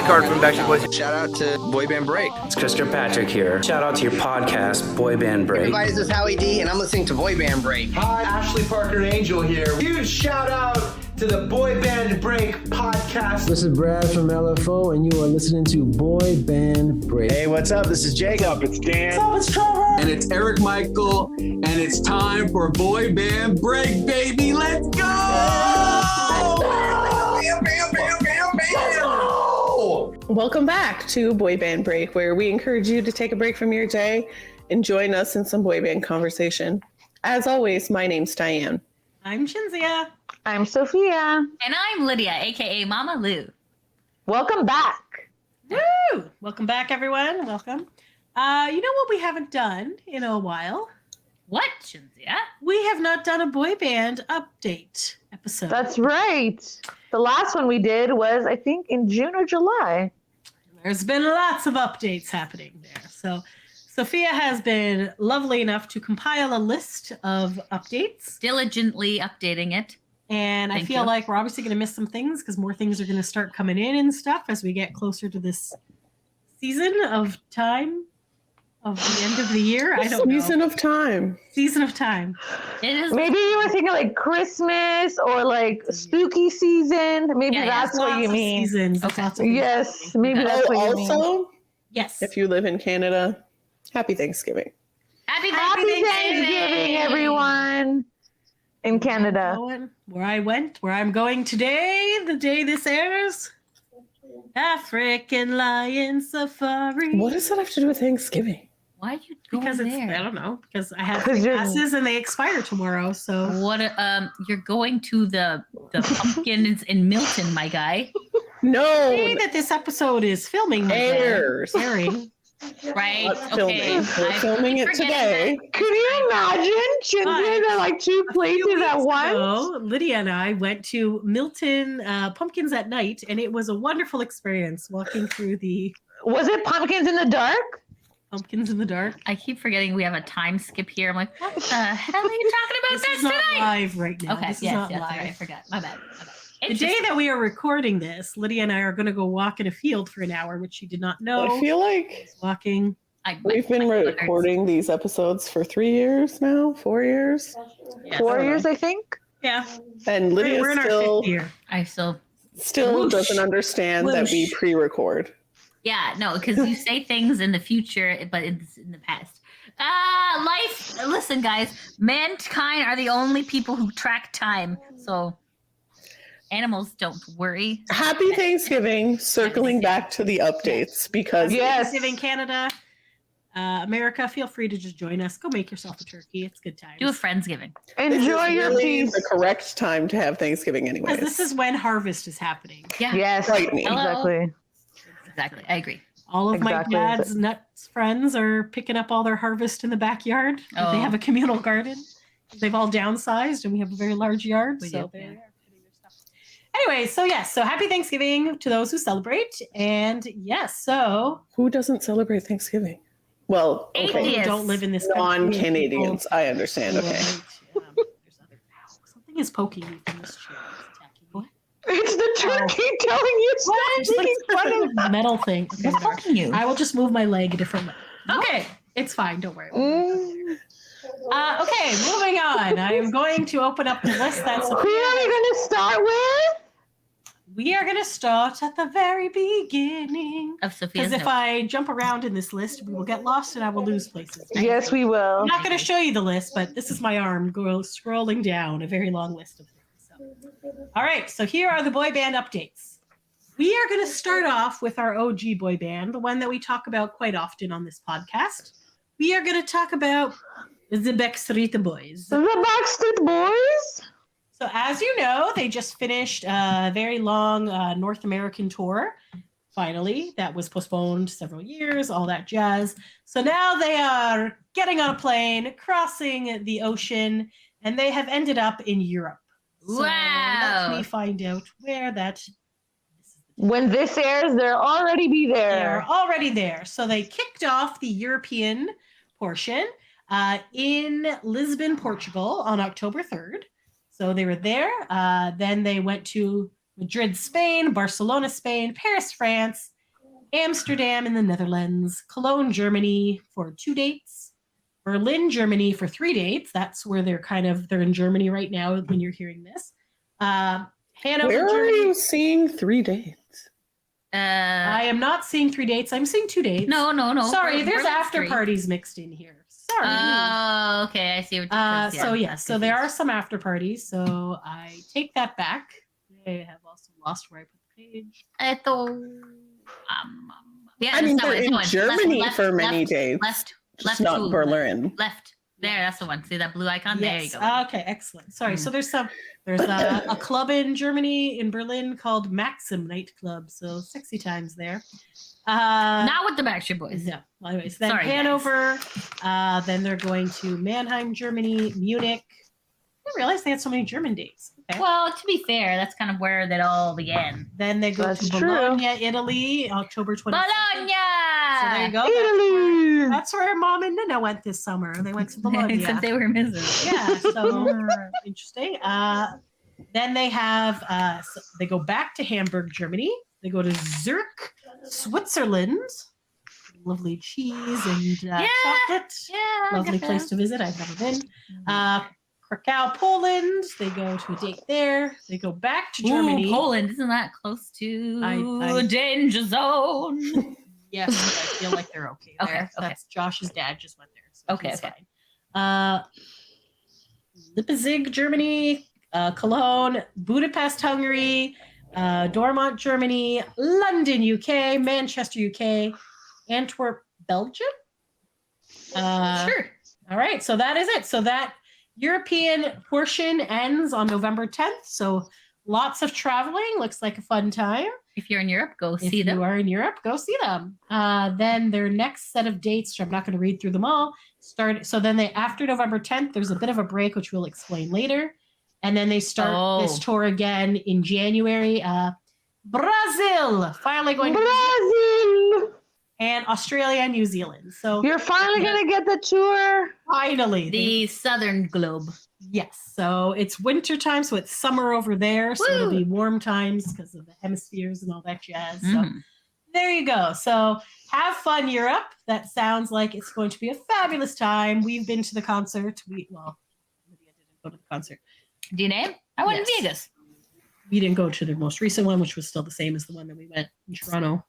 Nick Hart from Backstreet Boys. Shout out to Boy Band Break. It's Chris Kirkpatrick here. Shout out to your podcast, Boy Band Break. Everybody, this is Howie D, and I'm listening to Boy Band Break. Hi, Ashley Parker Angel here. Huge shout out to the Boy Band Break podcast. This is Brad from LFO, and you are listening to Boy Band Break. Hey, what's up? This is Jacob. What's up? It's Dan. What's up? It's Trevor. And it's Eric Michael, and it's time for Boy Band Break, baby. Let's go! Bam, bam, bam, bam, bam. Welcome back to Boy Band Break, where we encourage you to take a break from your day and join us in some boy band conversation. As always, my name's Diane. I'm Shinzia. I'm Sophia. And I'm Lydia, aka Mama Lou. Welcome back. Woo! Welcome back, everyone. Welcome. You know what we haven't done in a while? What, Shinzia? We have not done a boy band update episode. That's right. The last one we did was, I think, in June or July. There's been lots of updates happening there. So Sophia has been lovely enough to compile a list of updates. Diligently updating it. And I feel like we're obviously going to miss some things because more things are going to start coming in and stuff as we get closer to this season of time of the end of the year. I don't know. Season of time. Season of time. It is. Maybe you were thinking like Christmas or like spooky season. Maybe that's what you mean. Seasons. Okay. Yes, maybe that's what you mean. Also, yes. if you live in Canada, happy Thanksgiving. Happy Thanksgiving, everyone in Canada. Where I'm going today, the day this airs. African Lion Safari. What does that have to do with Thanksgiving? Why are you going Because it's, there? I don't know. Because I have classes and they expire tomorrow. So What? You're going to the pumpkins in Milton, my guy. No. the day that this episode is filming, airing. Right? Not filming. Okay. We're filming it today. Can you imagine children at like two places at once? So Lydia and I went to Milton Pumpkins at Night, and it was a wonderful experience walking through the Was it Pumpkins in the Dark? Pumpkins in the Dark. I keep forgetting we have a time skip here. I'm like, what the hell are you talking about This is not tonight? live right now. Okay, This is yes, not yes, live. sorry, I forgot. My bad. The day that we are recording this, Lydia and I are going to go walk in a field for an hour, which she did not know. I feel like Walking. we've been recording these episodes for 3 years now, 4 years. Yeah. 4 years, I think. Yeah. And Lydia We're in our still fifth year. I still Whoosh. doesn't understand that we Whoosh. pre-record. Yeah, no, because you say things in the future, but it's in the past. Life. Listen, guys, mankind are the only people who track time. So animals don't worry. Happy Thanksgiving, circling back to the updates because Thanksgiving, Canada, America, feel free to just join us. Go make yourself a turkey. It's good times. Do a Friendsgiving. Enjoy your really peace. the correct time to have Thanksgiving anyways. Because this is when harvest is happening. Yeah. Yes, Frightening. exactly. Exactly. I agree. All of Exactly. my dad's nuts friends are picking up all their harvest in the backyard. Oh. They have a communal garden. They've all downsized, and we have a very large yard. We so do, they yeah. are putting their stuff. Anyway, so yes, so happy Thanksgiving to those who celebrate. And yes, so Who doesn't celebrate Thanksgiving? Well, okay. people who Atheists. don't live in this country, Non-Canadians, I understand. people- Okay. There's other- Ow, something is poking me from this chair. It's attacking me. It's the turkey telling you What? stop making fun of It's a metal thing. Okay, What's whatever. poking you? I will just move my leg a different way. Okay, it's fine. Don't worry. Okay, moving on. I am going to open up the list. That's Who are we going to start with? we are going to start at the very beginning. Of Sophia's Because if note. I jump around in this list, we will get lost and I will lose places. Yes, we will. I'm not going to show you the list, but this is my arm scrolling down a very long list of things. So. All right, so here are the boy band updates. We are going to start off with our OG boy band, the one that we talk about quite often on this podcast. We are going to talk about the Backstreet Boys. The Backstreet Boys? So as you know, they just finished a very long North American tour. Finally, that was postponed several years, all that jazz. So now they are getting on a plane, crossing the ocean, and they have ended up in Europe. So Wow. let me find out where that. When this airs, they'll already be They're there. already there. So they kicked off the European portion in Lisbon, Portugal on October 3rd. So they were there. Then they went to Madrid, Spain, Barcelona, Spain, Paris, France, Amsterdam in the Netherlands, Cologne, Germany for 2 dates, Berlin, Germany for 3 dates. That's where they're in Germany right now when you're hearing this. Hanover, Where are Germany. you seeing 3 dates? I am not seeing 3 dates. I'm seeing 2 dates. No. Sorry, there's Berlin's after 3. parties mixed in here. Sorry. Oh, okay. I see what you're saying. So there are some after parties. So I take that back. I have also lost where I put the page. Yeah, I mean, that's they're the in one. Germany for many days. Left, Just not two. Berlin. Left. There, that's the one. See that blue icon? There you Yes. go. Okay, excellent. Sorry. So there's a club in Germany, in Berlin, called Maxim Nightclub. So sexy times there. Not with the Backstreet Boys. No. Anyways, then Sorry, Hanover. Then they're going to Mannheim, Germany, Munich. I didn't realize they had so many German dates. Okay. Well, to be fair, that's kind of where that all began. Then they go to Bologna, Italy, October 22nd. Bologna! So there you go. Italy! That's where Mom and Nina went this summer. They went to Bologna. Except they were missing. Yeah, so interesting. Then they have, they go back to Hamburg, Germany. They go to Zurich, Switzerland. Lovely cheese and chocolate. Yeah. Lovely place to visit. I've never been. Krakow, Poland. They go to a date there. They go back to Germany. Ooh, Poland, isn't that close to I- danger zone? Yes, I feel like they're okay there. Okay. That's Josh's dad just went there. So Okay, he's okay. fine. Leipzig, Germany, Cologne, Budapest, Hungary, Dortmund, Germany, London, UK, Manchester, UK, Antwerp, Belgium. Sure. All right, so that is it. So that European portion ends on November 10th. So lots of traveling. Looks like a fun time. If you're in Europe, go If see them. you are in Europe, go see them. Then their next set of dates, which I'm not going to read through them all, start. So then after November 10th, there's a bit of a break, which we'll explain later. And then they start this tour again in January. Brazil, finally going Brazil! and Australia and New Zealand. So You're finally going to get the tour? finally. The Southern Globe. Yes. So it's winter time, so it's summer over there. So it'll be warm times because of the hemispheres and all that jazz. So there you go. So have fun, Europe. That sounds like it's going to be a fabulous time. We've been to the concert. Lydia didn't go to the concert. DNA? I went to Vegas. We didn't go to the most recent one, which was still the same as the one that we went in Toronto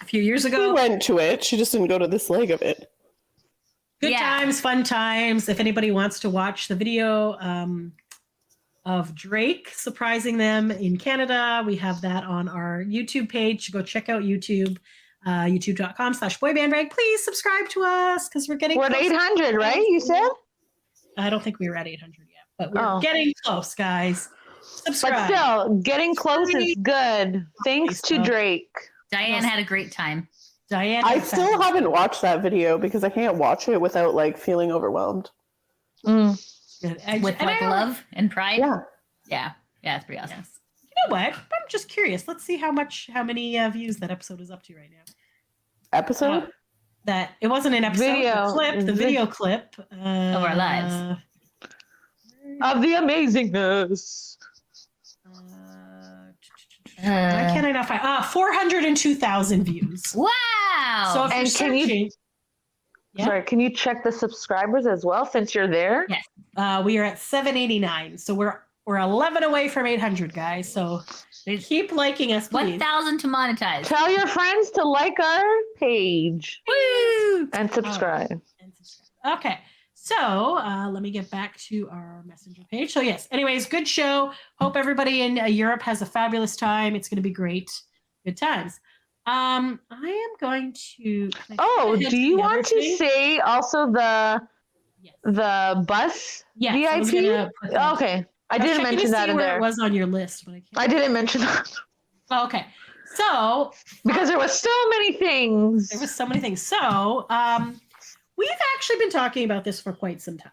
a few years She ago. went to it. She just didn't go to this leg of it. Good times, fun times. If anybody wants to watch the video of Drake surprising them in Canada, we have that on our YouTube page. Go check out YouTube, youtube.com/boybandrag. Please subscribe to us because we're getting We're at close. 800, right? You said? I don't think we were at 800 yet, but we're getting close, guys. Subscribe. But still, getting close is good. Thanks to Drake. Diane had a great time. Diane, I still haven't watched that video because I can't watch it without like feeling overwhelmed. With like love and pride. Yeah. Yeah, it's pretty awesome. You know what? I'm just curious. Let's see how many views that episode is up to right now. Episode? That it wasn't an episode. Video. The video clip Of our lives. Of the amazingness. Why can't I not find 402,000 views. Wow. So if And you're searching, Sorry, can you check the subscribers as well since you're there? Yes. we are at 789. So we're 11 away from 800, guys. So keep liking us, please. 1,000 to monetize. Tell your friends to like our page Woo! and subscribe. Okay. So let me get back to our messenger page. So yes, anyways, good show. Hope everybody in Europe has a fabulous time. It's going to be great. Good times. I am going to. Oh, do you want to say also the bus VIP? Okay. I didn't mention that in there. It was on your list, but I didn't mention that. Oh, okay. So because there was so many things. There was so many things. So we've actually been talking about this for quite some time.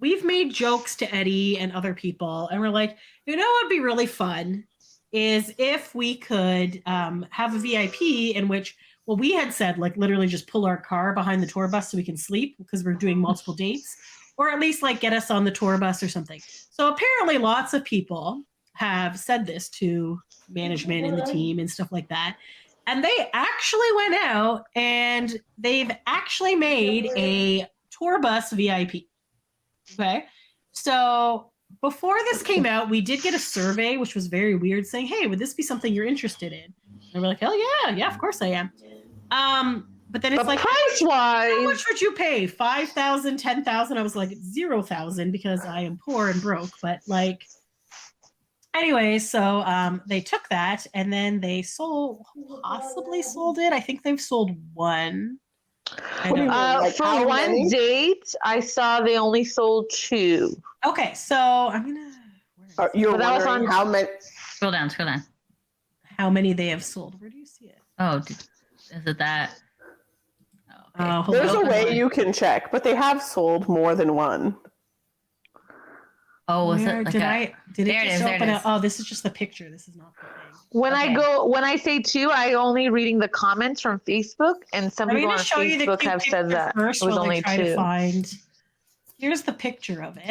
We've made jokes to Eddie and other people, and we're like, you know what would be really fun is if we could have a VIP in which, well, we had said like literally just pull our car behind the tour bus so we can sleep because we're doing multiple dates, or at least like get us on the tour bus or something. So apparently lots of people have said this to management and the team and stuff like that. And they actually went out and they've actually made a tour bus VIP. Okay. So before this came out, we did get a survey, which was very weird, saying, hey, would this be something you're interested in? And we're like, hell yeah, of course I am. But then it's like, price-wise, how much would you pay? 5,000, 10,000? I was like 0,000 because I am poor and broke. But like, anyway, so they took that and then they possibly sold it. I think they've sold one. For one date, I saw they only sold 2. Okay, so I'm gonna. You're wondering how many? Scroll down. How many they have sold? Where do you see it? Oh, is it that? Oh, okay. There's a way you can check, but they have sold more than one. Oh, was Where, it? Like did there it it just is, there open it up? is. Oh, this is just the picture. This is not the thing. When Okay. when I say 2, I only reading the comments from Facebook, and some I'm people going on to show you the Facebook cute have said picture that it first was while I only try to 2. find. Here's the picture of it.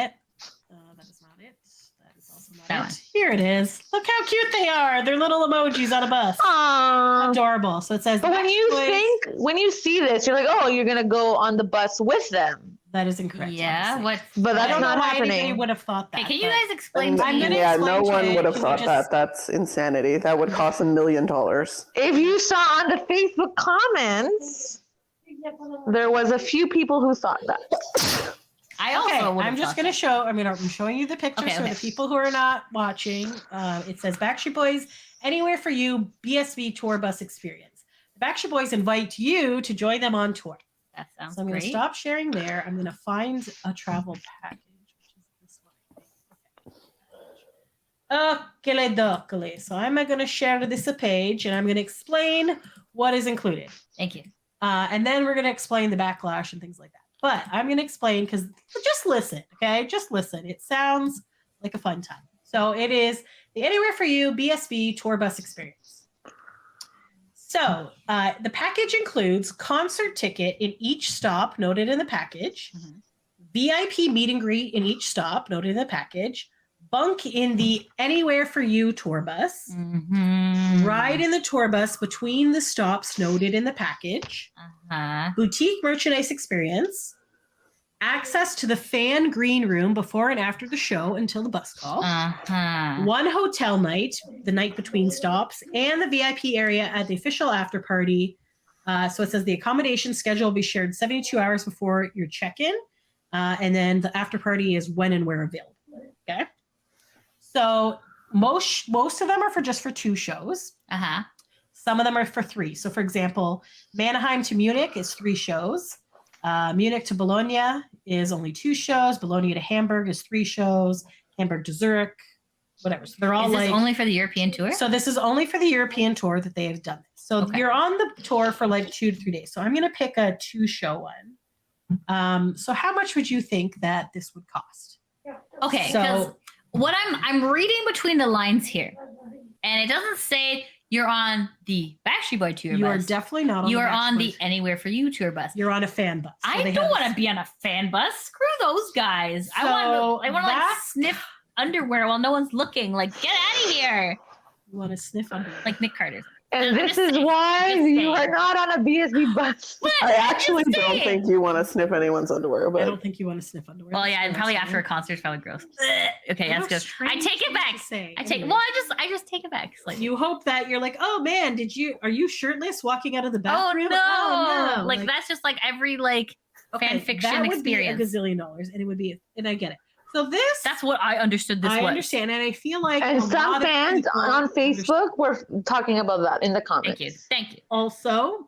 That is not it. That is also not That it. one. Here it is. Look how cute they are. They're little emojis on a bus. Aww. Adorable. So it says. But when you see this, you're like, oh, you're gonna go on the bus with them. That is incorrect. Yeah. obviously. What? But I that's don't not know why anybody happening. would have thought that. Hey, can you but- guys explain to I'm me? gonna Yeah, explain no to one you. would have Can thought you that. just- That's insanity. That would cost $1 million. If you saw on the Facebook comments, there was a few people who thought that. I also Okay, would have I'm just thought going to that. show. I'm showing you the picture. Okay, so okay. the people who are not watching, it says Backstreet Boys Anywhere for You BSV Tour Bus Experience. The Backstreet Boys invite you to join them on tour. That sounds So I'm going to great. stop sharing there. I'm going to find a travel package, which is this one. Okay. Dokele. So I'm going to share this a page, and I'm going to explain what is included. Thank you. And then we're going to explain the backlash and things like that. But I'm going to explain because just listen, okay? Just listen. It sounds like a fun time. So it is the Anywhere for You BSV Tour Bus Experience. So the package includes concert ticket in each stop noted in the package, VIP meet and greet in each stop noted in the package, bunk in the Anywhere for You tour bus, ride in the tour bus between the stops noted in the package, boutique merchandise experience, access to the fan green room before and after the show until the bus call, one hotel night, the night between stops, and the VIP area at the official after party. So it says the accommodation schedule will be shared 72 hours before your check-in, and then the after party is when and where available. Okay. So most of them are for 2 shows. Some of them are for 3. So for example, Mannheim to Munich is 3 shows. Munich to Bologna is only 2 shows. Bologna to Hamburg is 3 shows. Hamburg to Zurich, whatever. So they're all Is this only for the European tour? So this is only for the European tour that they have done this. So Okay. you're on the tour for like 2 to 3 days. So I'm going to pick a 2-show one. So how much would you think that this would cost? Okay, because So what I'm reading between the lines here, and it doesn't say you're on the Backstreet Boy tour you are bus. definitely not on You the are on the Backstreet. Anywhere for You tour bus. You're on a fan bus. So I they don't have want this- to be on a fan bus. Screw those guys. I So want to like that- sniff underwear while no one's looking. Like, get out of here. You want to sniff under. Like Nick Carter. And I'm this just is saying, why just you saying. are not on a BSB bus. What? I I'm actually just don't saying. think you want to sniff anyone's underwear, I but don't think you want to sniff underwear. Well, yeah, and That's probably gross. after a concert, it's probably gross. Okay, What that's a good. I strange take it thing back. to say. I take. Anyway. Well, I just take it back. It's like, You hope that you're like, oh man, are you shirtless walking out of the oh bathroom? no, like that's just like every like fan fiction that would experience. be a gazillion dollars, and it would be, and I get it. So this, That's what I understood this I was. understand, and I feel like And a some lot of fans people on understand. Facebook were talking about that in the comments. Thank you. Also,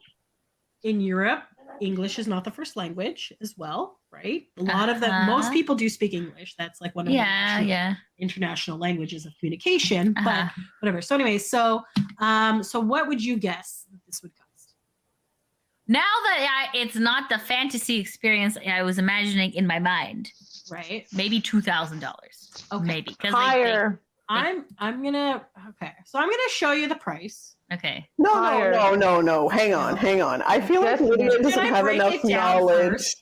in Europe, English is not the first language as well, right? A lot of them, most people do speak English. That's like one of the national- international languages of communication. But whatever. So anyway, so what would you guess that this would cost? Now that it's not the fantasy experience I was imagining in my mind, right? Maybe $2,000. Okay. Maybe because Higher. I'm gonna So I'm gonna show you the price. Okay. No. Hang on. I feel like Lydia doesn't have enough knowledge.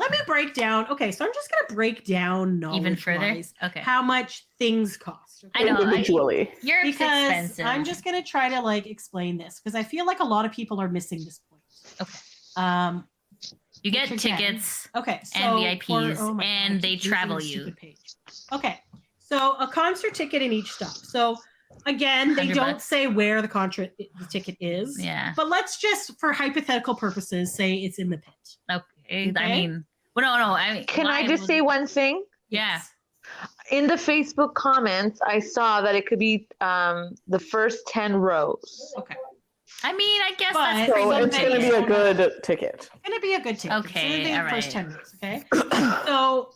let me break down. Okay, so I'm just going to break down Even further? knowledge-wise Okay. how much things cost. I know. Individually. Europe's Because expensive. I'm just going to try to like explain this because I feel like a lot of people are missing this point. Okay. You get which again- tickets. Okay, so And VIPs, oh my and I they keep losing travel the you. stupid page. Okay, so a concert ticket in each stop. So again, they $100 don't bucks. say where the ticket is. Yeah. But let's just, for hypothetical purposes, say it's in the pit. Okay. I Okay. mean, well, no. I mean, Can I why just would- say one thing? Yeah. In the Facebook comments, I saw that it could be the first 10 rows. Okay. I mean, I guess But- that's So pretty it's going to be a good ticket. It's going to be a good ticket. It's Okay, gonna be the all first right. 10 rows, okay? So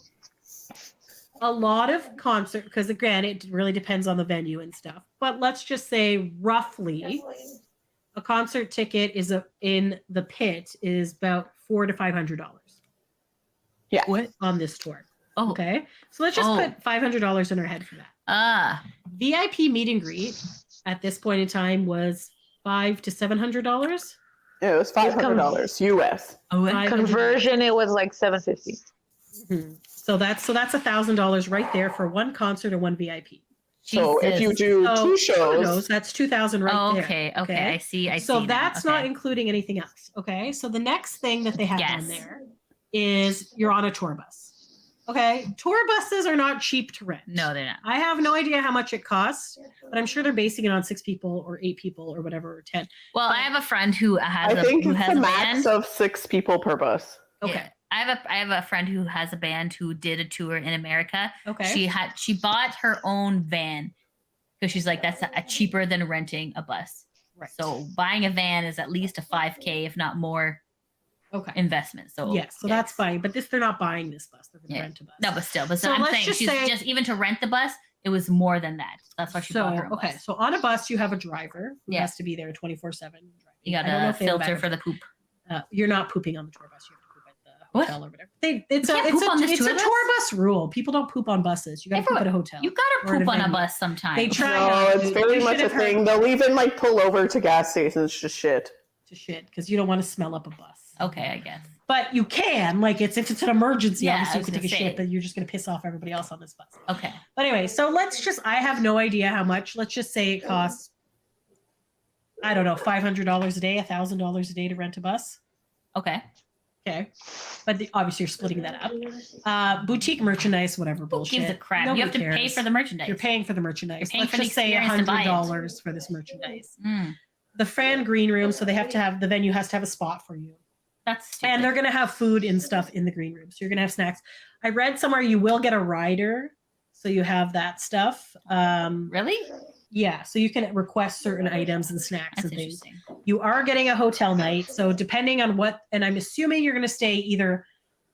a lot of concert, because again, it really depends on the venue and stuff. But let's just say roughly a concert ticket is in the pit is about $400 to $500. Yeah. What on this tour? Oh. Okay, so let's just Oh. put $500 in our head for that. VIP meet and greet at this point in time was $500 to $700. It was $500 US. Conversion, it was like $750. Mhm. So that's $1,000 right there for one concert or one VIP. So if you do So, two shows, that's 2,000 right there. Okay. I see. I see. So now. that's Okay. not including anything else. Okay. So the next thing that they have on Yes. there is you're on a tour bus. Okay. Tour buses are not cheap to rent. No, they're not. I have no idea how much it costs, but I'm sure they're basing it on 6 people or 8 people or whatever, or 10. Well, I have a friend who has I think who it's has the a max band. of 6 people per bus. Okay. Yeah. I have a friend who has a band who did a tour in America. Okay. She bought her own van because she's like that's cheaper than renting a bus. Right. So buying a van is at least a 5K, if not more, Okay. investment. So Yes. So that's fine. But they're not buying this bus. They're going to Yeah. rent a bus. No, but still, So I'm let's saying just she's say- just even to rent the bus, it was more than that. That's why she bought her own okay. bus. So on a bus, you have a driver who Yeah. has to be there 24/7. You got I don't know a if they have a filter backup for the poop. You're not pooping on the tour bus. You have to poop at the What? hotel or whatever. It's You a can't poop on this it's tour a bus? tour bus rule. People don't poop on buses. You got to poop at a hotel. You gotta Or at poop on a venue. bus sometimes. They try No, not it's to. very You much should a have heard thing. They'll even like pull over to gas stations to shit. to shit because you don't want to smell up a bus. Okay, I guess. But you can, like, if it's an emergency, Yeah, obviously I you was can take a gonna say. shit, but you're just going to piss off everybody else on this bus. Okay. But anyway, so I have no idea how much. Let's just say it costs, I don't know, $500 a day, $1,000 a day to rent a bus. Okay. Okay. But obviously you're splitting that up. Boutique merchandise, whatever Who bullshit. gives a crap? Nobody you have to pay cares. for the merchandise. You're paying for the merchandise. You're paying Let's for the just say experience to buy it. $100 for this merchandise. Mm, The fan green room, so the venue has to have a spot for you. that's stupid. And they're going to have food and stuff in the green room. So you're going to have snacks. I read somewhere you will get a rider. So you have that stuff. Really? Yeah. So you can request certain items and snacks That's and things. interesting. You are getting a hotel night. So depending on and I'm assuming you're going to stay either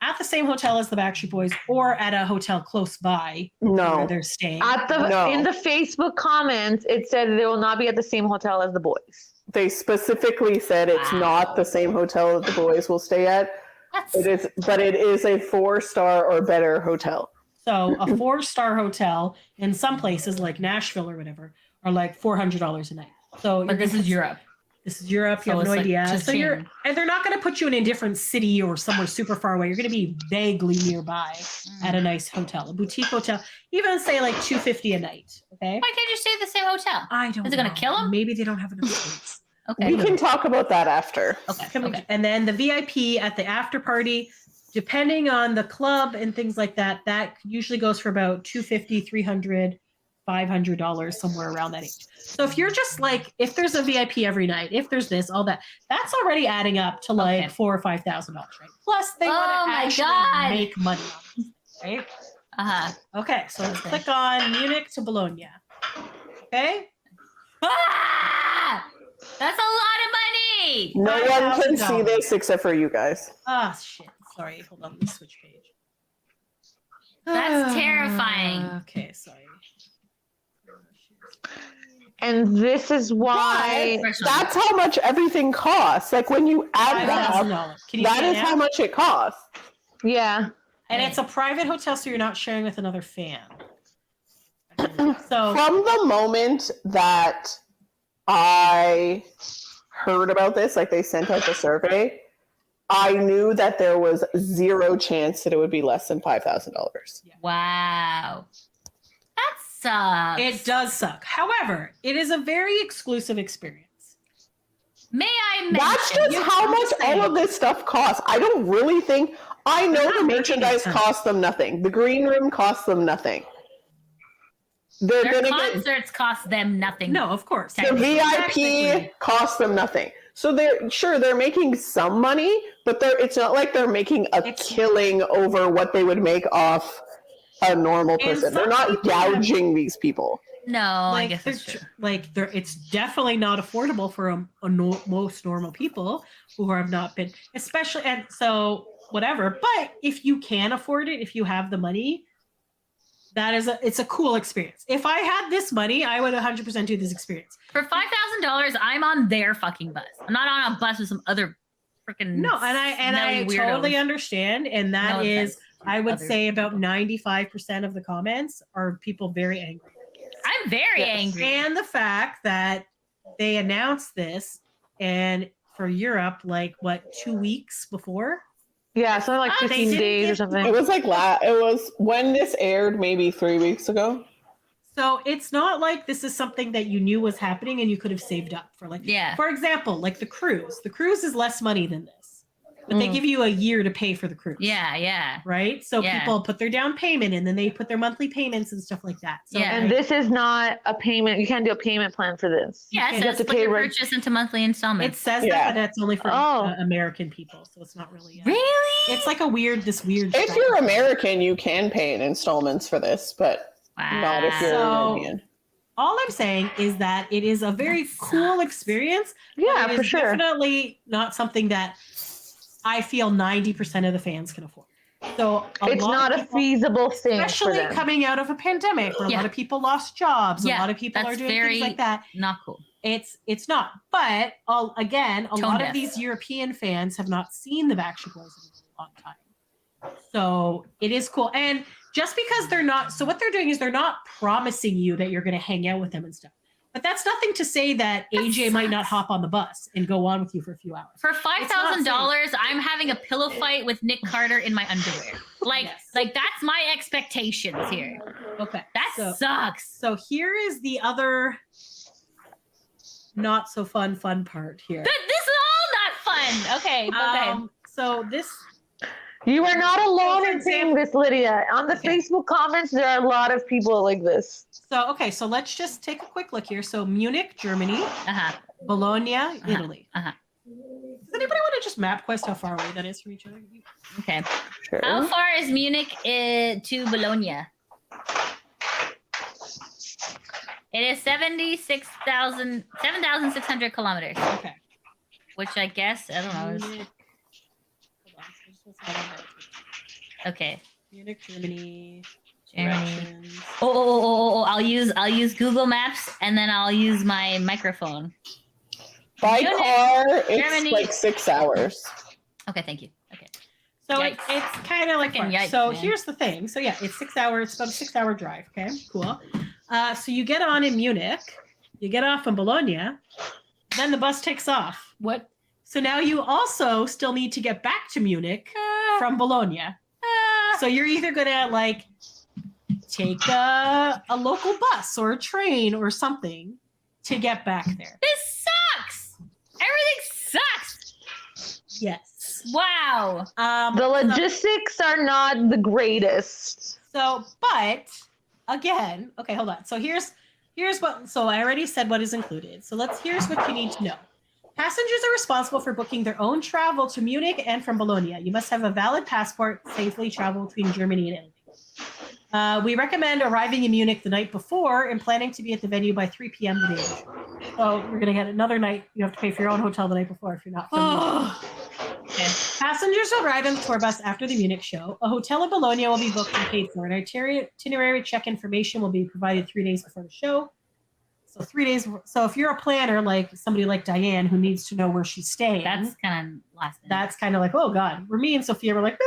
at the same hotel as the Backstreet Boys or at a hotel close by where No. they're staying. In the Facebook comments, it said they will not be at the same hotel as the boys. They specifically said it's not the same hotel that the boys will stay at. That's It is, but it is a 4-star or better hotel. So a 4-star hotel in some places like Nashville or whatever are like $400 a night. So but this is Europe. This is Europe. You So have no it's like idea. just So in- and they're not going to put you in a different city or somewhere super far away. You're going to be vaguely nearby at a nice hotel, a boutique hotel. Even say like $250 a night. Okay. Why can't you stay at the same hotel? I don't. Is it gonna know. kill 'em? Maybe they don't have enough seats. Okay. We can talk about that after. Okay. And then the VIP at the after party, depending on the club and things like that, that usually goes for about $250, $300, $500, somewhere around that age. So if you're just like, if there's a VIP every night, if there's this, all that, that's already adding up to like Okay. $4,000 or $5,000, right? Plus they Oh want to my actually God. make money on this, right? Uh-huh. Okay, so let's click on Munich to Bologna. Okay. Ah! That's a lot of money. No one can see $5,000. this except for you guys. Ah, shit. Sorry. Hold on. Let me switch page. That's terrifying. Okay, sorry. And this is why That's how much everything costs. Like when you add that up, $5,000. Can you that see it is now? how much it costs. yeah. And it's a private hotel, so you're not sharing with another fan. So From the moment that I heard about this, like they sent out the survey, I knew that there was zero chance that it would be less than $5,000. Wow. That sucks. It does suck. However, it is a very exclusive experience. May I mention? That's just how much all of this stuff costs. I don't really think. I know the merchandise costs them nothing. The green room costs them nothing. They're Their gonna concerts cost them nothing. No, of course. the VIP costs them nothing. So they're making some money, but it's not like they're making a killing over what they would make off a normal person. They're not gouging these people. No, I guess that's true. It's definitely not affordable for most normal people who have not been, especially, and so whatever. But if you can afford it, if you have the money, it's a cool experience. If I had this money, I would 100% do this experience. For $5,000, I'm on their fucking bus. I'm not on a bus with some other freaking I totally understand, and that is, I would say about 95% of the comments are people very angry. I'm very angry. And the fact that they announced this, and for Europe, 2 weeks before? Yeah, something like 15 days or something. It was it was when this aired, maybe 3 weeks ago. So it's not like this is something that you knew was happening and you could have saved up for. For example, the cruise. The cruise is less money than this. But they give you a year to pay for the cruise. Yeah. Right? So people put their down payment and then they put their monthly payments and stuff like that. So and this is not a payment. You can't do a payment plan for this. Yeah, it says put your purchase into monthly installments. It says that, but that's only for American people. So it's not really. Really? It's like this weird. If you're American, you can pay in installments for this, but not if you're Indian. All I'm saying is that it is a very cool experience. Yeah, for sure. Definitely not something that I feel 90% of the fans can afford. So it's not a feasible thing, especially for them. Coming out of a pandemic where a lot of people lost jobs. A lot of people are doing things like that. Not cool. It's not. But a lot of these European fans have not seen the Backstreet Boys in a long time. So it is cool. And just because they're not, so what they're doing is they're not promising you that you're going to hang out with them and stuff. But that's nothing to say that AJ might not hop on the bus and go on with you for a few hours. For $5,000, I'm having a pillow fight with Nick Carter in my underwear. That's my expectations here. Okay. That sucks. So here is the other not so fun part here. This is all not fun. Okay. So this... You are not alone in saying this, Lydia. On the Facebook comments, there are a lot of people like this. So let's just take a quick look here. So Munich, Germany. Bologna, Italy. Does anybody want to just map quest how far away that is from each other? Okay. Sure. How far is Munich to Bologna? It is 7,600 kilometers. Okay. Which I guess, I don't know. Okay. Munich, Germany. Oh! I'll use Google Maps and then I'll use my microphone. By Munich, car, it's Germany. 6 hours. Okay, thank you. Okay. So it's kind of like Yikes, so. man. Here's the thing. So yeah, it's 6 hours. It's about a 6 hour drive. Okay, cool. So you get on in Munich, you get off in Bologna, then the bus takes off. What? So now you also still need to get back to Munich from Bologna. So you're either gonna take a local bus or a train or something to get back there. This sucks. Everything sucks. Yes. Wow. The logistics are not the greatest. So, but again, okay, hold on. So here's what. So I already said what is included. So here's what you need to know. Passengers are responsible for booking their own travel to Munich and from Bologna. You must have a valid passport to safely travel between Germany and Italy. We recommend arriving in Munich the night before and planning to be at the venue by 3 p.m. the day before. So you're going to get another night. You have to pay for your own hotel the night before if you're not from Munich. Okay. Passengers will arrive on the tour bus after the Munich show. A hotel in Bologna will be booked and paid for. An itinerary check information will be provided 3 days before the show. So 3 days. So if you're a planner, like somebody like Diane, who needs to know where she's staying, That's kind of last minute. that's kind of like, oh God. Where me and Sophia were like,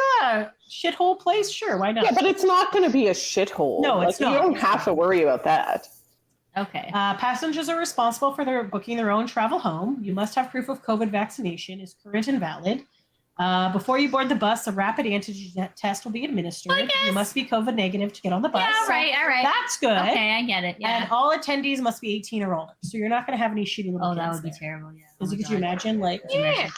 shithole place? Sure, why not? Yeah, but it's not going to be a shithole. No, it's not. You don't have to worry about that. Okay. Passengers are responsible for booking their own travel home. You must have proof of COVID vaccination is current and valid. Before you board the bus, a rapid antigen test will be administered. I guess. You must be COVID negative to get on the bus. Yeah, all right. That's good. Okay, I get it. Yeah. And all attendees must be 18 or older. So you're not going to have any shitty little kids that would be there. terrible. Yeah. Because could you imagine? Yeah.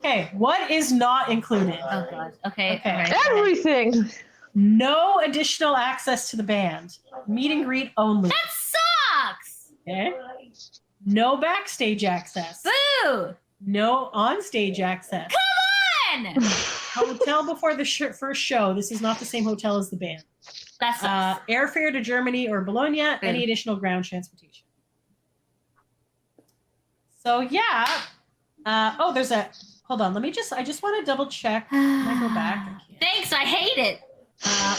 Okay, what is not included? Oh god. Okay. Okay. All right. Everything. No additional access to the band. Meet and greet only. That sucks. Okay. No backstage access. Boo. No onstage access. Come on. Hotel before the first show. This is not the same hotel as the band. That sucks. Airfare to Germany or Bologna. Any additional ground transportation. So yeah. There's a. Hold on. I just want to double check. Can I go back? I can't. Thanks. I hate it.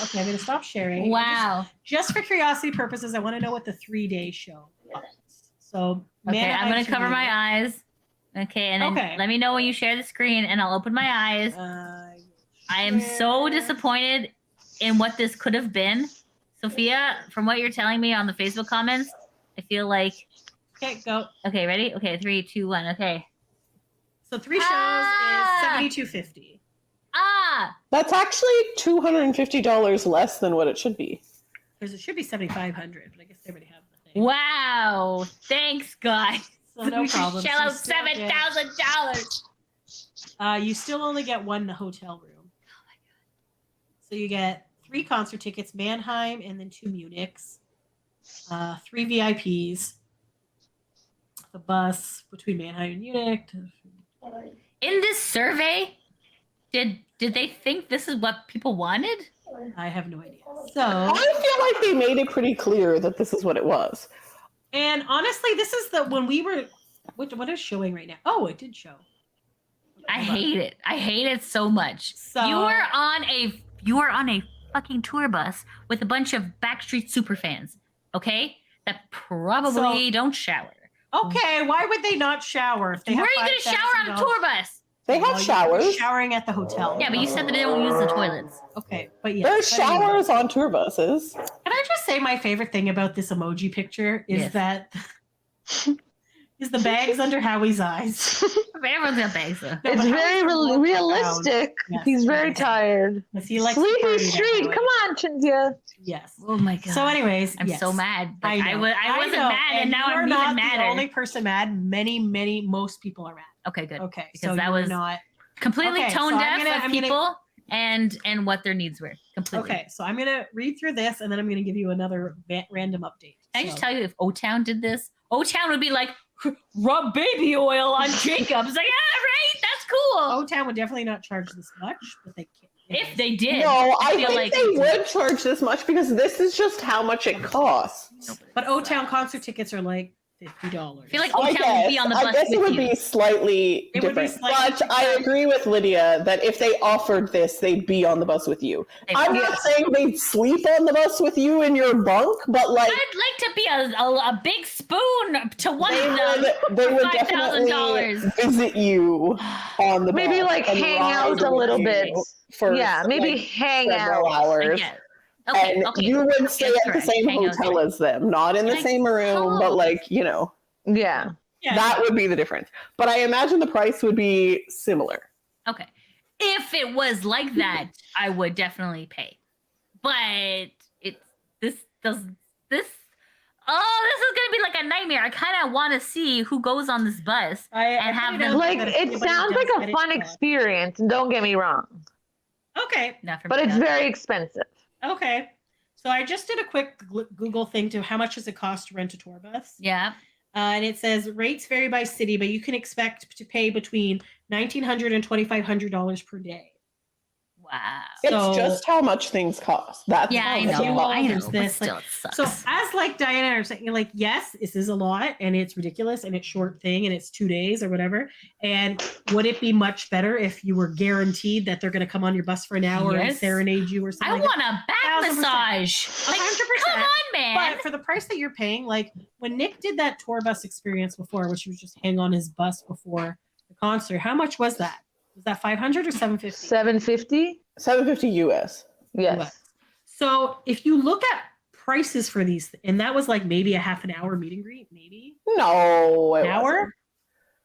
Okay, I'm going to stop sharing. Wow. Just for curiosity purposes, I want to know what the 3-day show was. So, Okay, I'm going to cover my eyes. Okay, and then let me know when you share the screen, and I'll open my eyes. I am so disappointed in what this could have been. Sophia, from what you're telling me on the Facebook comments, I feel like... Okay, go. Okay, ready? Okay, 3, 2, 1, okay. So 3 shows is $72.50. That's actually $250 less than what it should be. Because it should be $7,500, but I guess they already have the thing. Wow. Thanks, guys. So no problem. Shell out $7,000. You still only get 1 hotel room. Oh my god! So you get 3 concert tickets, Mannheim, and then 2 Munichs. 3 VIPs. The bus between Mannheim and Munich. In this survey, did they think this is what people wanted? I have no idea. So I feel like they made it pretty clear that this is what it was. And honestly, this is when we were. What is showing right now? Oh, it did show. I hate it. I hate it so much. So you are on a fucking tour bus with a bunch of Backstreet super fans, okay? That probably don't shower. Okay, why would they not shower if they Where have are you going to shower on a tour bus? They have showers. Showering at the hotel. Yeah, but you said that they don't use the toilets. Okay, but yeah. There's showers on tour buses. Can I just say my favorite thing about this emoji picture is that is the bags under Howie's eyes. Everyone's got bags though. It's very realistic. Yes. He's very tired. He likes Sleepy Street. Come on, Chinzia. Yes. Oh my god. So, anyways, I'm so mad. Like, I wasn't know. mad, and now I'm not even madder. The only person mad. Most people are mad. Okay, good. Okay, because so that was not completely Okay, tone so deaf of people and what their needs were. Completely. Okay, so I'm gonna read through this, and then I'm gonna give you another random update. Can I just tell you, if O-Town did this, O-Town would be like, rub baby oil on Jacobs. Like, yeah, right, that's cool. O-Town would definitely not charge this much, but they can't. If they did. No, I feel think like they would charge this much because this is just how much it costs. But O-Town concert tickets are like $50. I feel like I O-Town would be on the bus guess with it would you. be slightly It would be different. slightly But I agree with Lydia that if they offered this, they'd be on the bus with you. They I'm would. not saying they'd sleep on the bus with you in your bunk, but like I'd like to be a big spoon to one of them. they would $5,000. definitely visit you on the Maybe bus like and hang ride out a with little you bit. for Yeah, maybe like, hang several out. hours. Okay, And okay. you would stay That's at the correct. same Hang out hotel there. as them, not in the Like, same room, but like, you know, Yeah. Yeah. that would be the difference. But I imagine the price would be similar. Okay. If it was like that, I would definitely pay. But this is gonna be like a nightmare. I kind of want to see who goes on this bus and have them. Like, it sounds like a fun experience, and don't get me wrong. Okay. Not for But me, it's no. very expensive. Okay. So I just did a quick Google thing to how much does it cost to rent a tour bus? Yeah. And it says rates vary by city, but you can expect to pay between $1,900 and $2,500 per day. Wow. It's So- just how much things cost. That's Yeah, how I much know. it I costs. know. There's But this, still, like- it sucks. So as like Diana and I are saying, like, yes, this is a lot and it's ridiculous and it's short thing and it's 2 days or whatever. And would it be much better if you were guaranteed that they're going to come on your bus for an hour and Yes. serenade you or something? I like want a back 1,000%. massage. Like, 100%. come on, man. But for the price that you're paying, like when Nick did that tour bus experience before, which was just hang on his bus before the concert, how much was that? Was that 500 or 750? 750? $750 US. Yes. So if you look at prices for these, and that was like maybe a half an hour meet and greet, maybe No, an hour.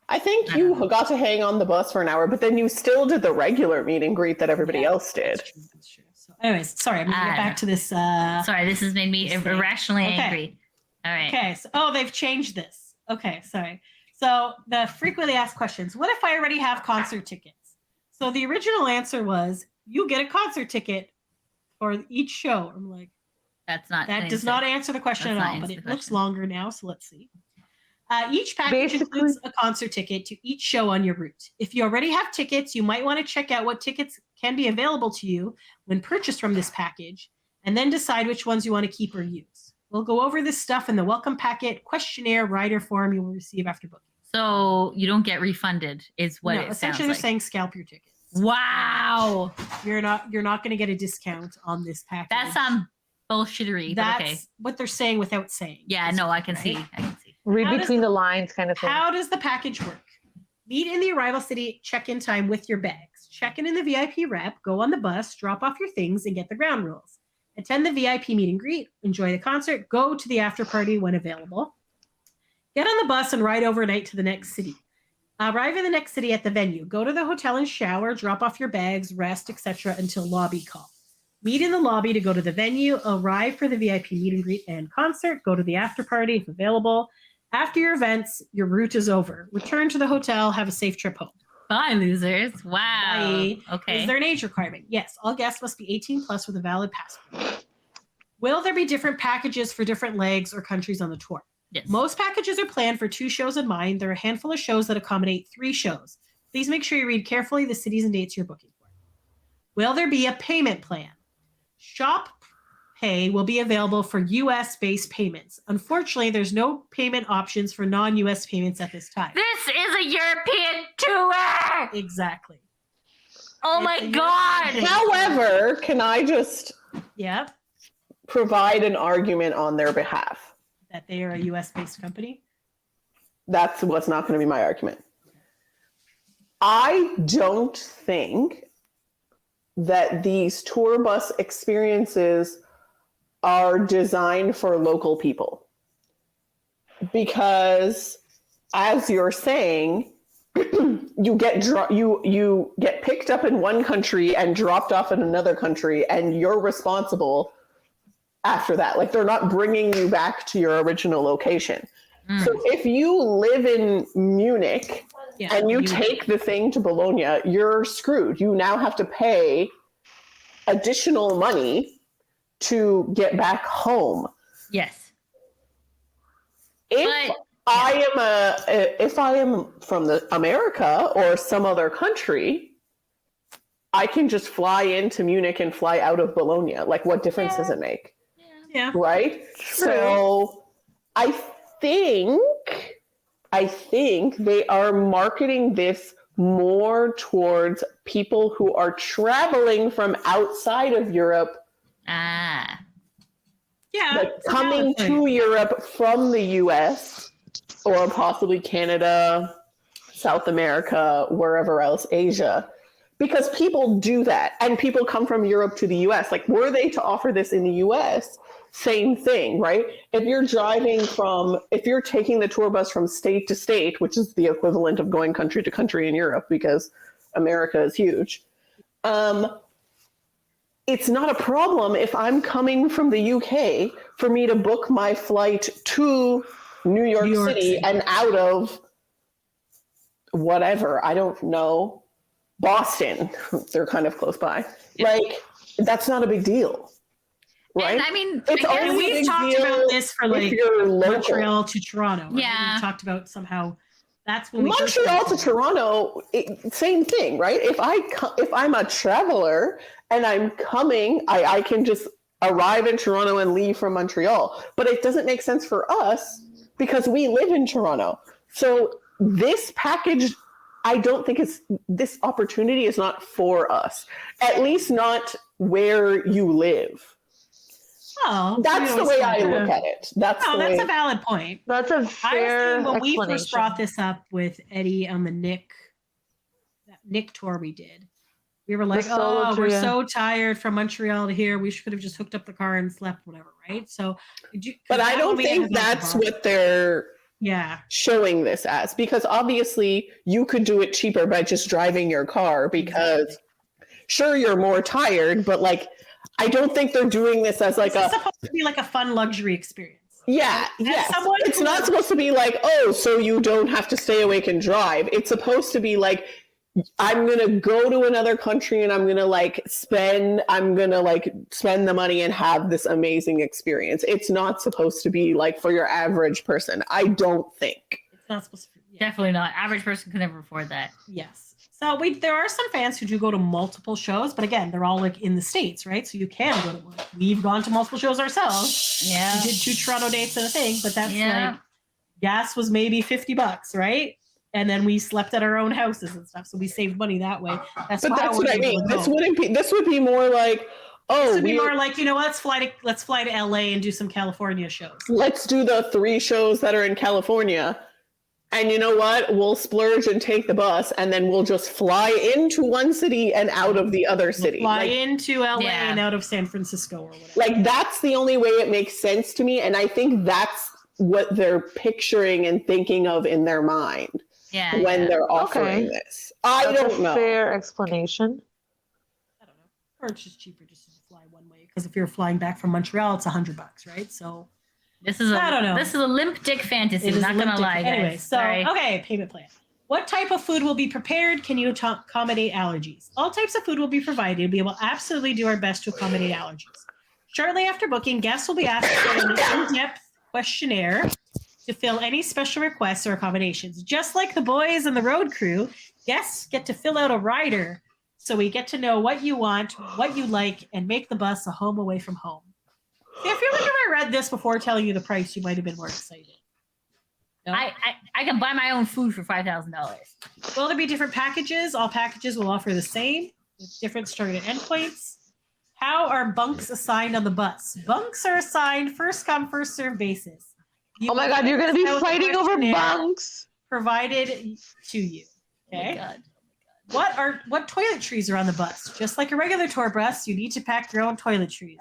I think you got to hang on the bus for an hour, but then you still did the regular meet and greet that everybody else did. That's true. So, anyways, sorry, I'm gonna get back to this. Sorry, this has made me irrationally angry. All right. Okay. So, they've changed this. Okay, sorry. So the frequently asked questions. What if I already have concert tickets? So the original answer was you get a concert ticket for each show. I'm like, that does not answer the question at all, but it looks longer now. So let's see. Each package includes a concert ticket to each show on your route. If you already have tickets, you might want to check out what tickets can be available to you when purchased from this package, and then decide which ones you want to keep or use. We'll go over this stuff in the welcome packet, questionnaire, rider form you will receive after booking. So you don't get refunded, is what it sounds essentially like. They're saying scalp your tickets. Wow. You're not going to get a discount on this package. That's some bullshittery. That's what they're saying without saying. Yeah, no, I can see. Read between the lines kind of thing. How does the package work? Meet in the arrival city check-in time with your bags. Check in the VIP rep, go on the bus, drop off your things, and get the ground rules. Attend the VIP meet and greet, enjoy the concert, go to the after party when available. Get on the bus and ride overnight to the next city. Arrive in the next city at the venue. Go to the hotel and shower, drop off your bags, rest, etc. until lobby call. Meet in the lobby to go to the venue. Arrive for the VIP meet and greet and concert. Go to the after party if available. After your events, your route is over. Return to the hotel. Have a safe trip home. Bye, losers. Wow. Bye. Okay. Is there an age requirement? Yes. All guests must be 18 plus with a valid passport. Will there be different packages for different legs or countries on the tour? Yes. Most packages are planned for 2 shows in mind. There are a handful of shows that accommodate 3 shows. Please make sure you read carefully the cities and dates you're booking for. Will there be a payment plan? Shop Pay will be available for US-based payments. Unfortunately, there's no payment options for non-US payments at this time. This is a European tour! Exactly. Oh my God! However, can I just Yep. provide an argument on their behalf? That they are a US-based company? That's what's not going to be my argument. I don't think that these tour bus experiences are designed for local people. Because as you're saying, you get picked up in one country and dropped off in another country, and you're responsible after that. Like, they're not bringing you back to your original location. So if you live in Munich and you take the thing to Bologna, you're screwed. You now have to pay additional money to get back home. Yes. If I am from America or some other country, I can just fly into Munich and fly out of Bologna. Like, what difference does it make? Yeah. Right? So I think they are marketing this more towards people who are traveling from outside of Europe. Ah. Yeah. Like coming to Europe from the US or possibly Canada, South America, wherever else, Asia. Because people do that, and people come from Europe to the US. Like, were they to offer this in the US, same thing, right? If you're taking the tour bus from state to state, which is the equivalent of going country to country in Europe because America is huge, it's not a problem if I'm coming from the UK for me to book my flight to New York City and out of whatever, I don't know, Boston. They're kind of close by. Like, that's not a big deal. Right? And I mean, it's only we've talked about this for like Montreal to Toronto. Right? Yeah. We talked about somehow that's when Montreal to Toronto, same thing, right? If I'm a traveler and I'm coming, I can just arrive in Toronto and leave from Montreal. But it doesn't make sense for us because we live in Toronto. So this package, I don't think this opportunity is not for us. At least not where you live. Oh, that's the way I look at it. That's a valid point. That's a fair when we explanation. first brought this up with Eddie on the Nick tour we did, we were like, we're so tired from Montreal to here. We should have just hooked up the car and slept, whatever, right? So, but I don't think that's what they're Yeah. showing this as, because obviously you could do it cheaper by just driving your car because sure, you're more tired, but like I don't think they're doing this as like It's supposed to be like a fun luxury experience. Yeah, As yes. someone It's who- not supposed to be like, oh, so you don't have to stay awake and drive. It's supposed to be like, I'm going to go to another country and I'm going to spend the money and have this amazing experience. It's not supposed to be like for your average person. I don't think. It's not supposed to be. Yeah. Definitely not. Average person could never afford that. Yes. So there are some fans who do go to multiple shows, but again, they're all like in the States, right? So you can go to one. We've gone to multiple shows ourselves. Yeah. We did 2 Toronto dates and a thing, but that's Yeah. like gas was maybe $50, right? And then we slept at our own houses and stuff, so we saved money that way. That's But why that's we're what I able mean. to go. This would be more like, oh, This would be more like, you know, let's fly to LA and do some California shows. let's do the 3 shows that are in California. And you know what? We'll splurge and take the bus, and then we'll just fly into one city and out of the other city. Fly into LA Yeah. and out of San Francisco or whatever. Like that's the only way it makes sense to me, and I think that's what they're picturing and thinking of in their mind Yeah. when they're offering Okay. this. I That's don't a know. fair explanation. I don't know. Or it's just cheaper just to fly one way. Because if you're flying back from Montreal, it's $100, right? So This is I don't know. This is a limp dick fantasy. it is Not gonna limited. lie, guys. Anyway, so Sorry. okay, payment plan. What type of food will be prepared? Can you accommodate allergies? All types of food will be provided. We will absolutely do our best to accommodate allergies. Shortly after booking, guests will be asked to fill an in-depth questionnaire to fill any special requests or accommodations. Just like the boys and the road crew, guests get to fill out a rider so we get to know what you want, what you like, and make the bus a home away from home. See, I feel like if I read this before telling you the price, you might have been more excited. No? I can buy my own food for $5,000. Will there be different packages? All packages will offer the same with different start and end points. How are bunks assigned on the bus? Bunks are assigned first come, first served basis. You Oh my will God, you're going to be fill out the fighting over questionnaire bunks. provided to you. Oh my Okay. God. What toiletries are on the bus? Just like a regular tour bus, you need to pack your own toiletries.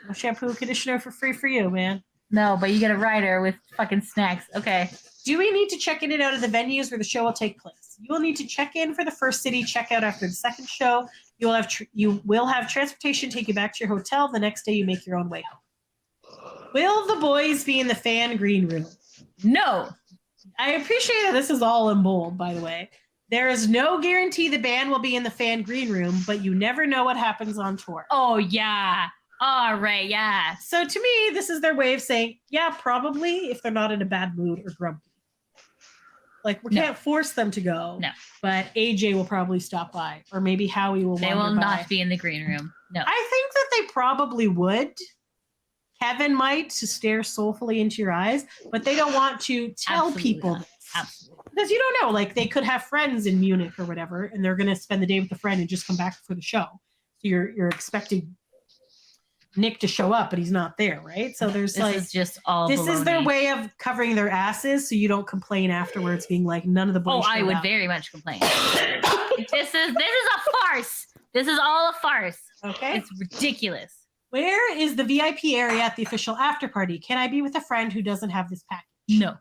No shampoo and conditioner for free for you, man. No, but you get a rider with fucking snacks. Okay. Do we need to check in and out of the venues where the show will take place? You will need to check in for the first city, check out after the second show. You will have transportation take you back to your hotel. The next day, you make your own way home. Will the boys be in the fan green room? No. I appreciate that this is all in bold, by the way. There is no guarantee the band will be in the fan green room, but you never know what happens on tour. Oh yeah. All right. Yeah. So to me, this is their way of saying, yeah, probably if they're not in a bad mood or grumpy. Like we No. can't force them to go. No. But AJ will probably stop by, or maybe Howie will. They wander will by. not be in the green room. No. I think that they probably would. Kevin might to stare soulfully into your eyes, but they don't want to tell Absolutely people not. this. Absolutely. Because you don't know, like they could have friends in Munich or whatever, and they're going to spend the day with the friend and just come back for the show. So you're expecting Nick to show up, but he's not there, right? So there's This like is just all. this is their baloney. way of covering their asses, so you don't complain afterwards, being like none of the boys. Oh, I showed would up. very much complain. This is a farce. This is all a farce. Okay. It's ridiculous. Where is the VIP area at the official after party? Can I be with a friend who doesn't have this package? No.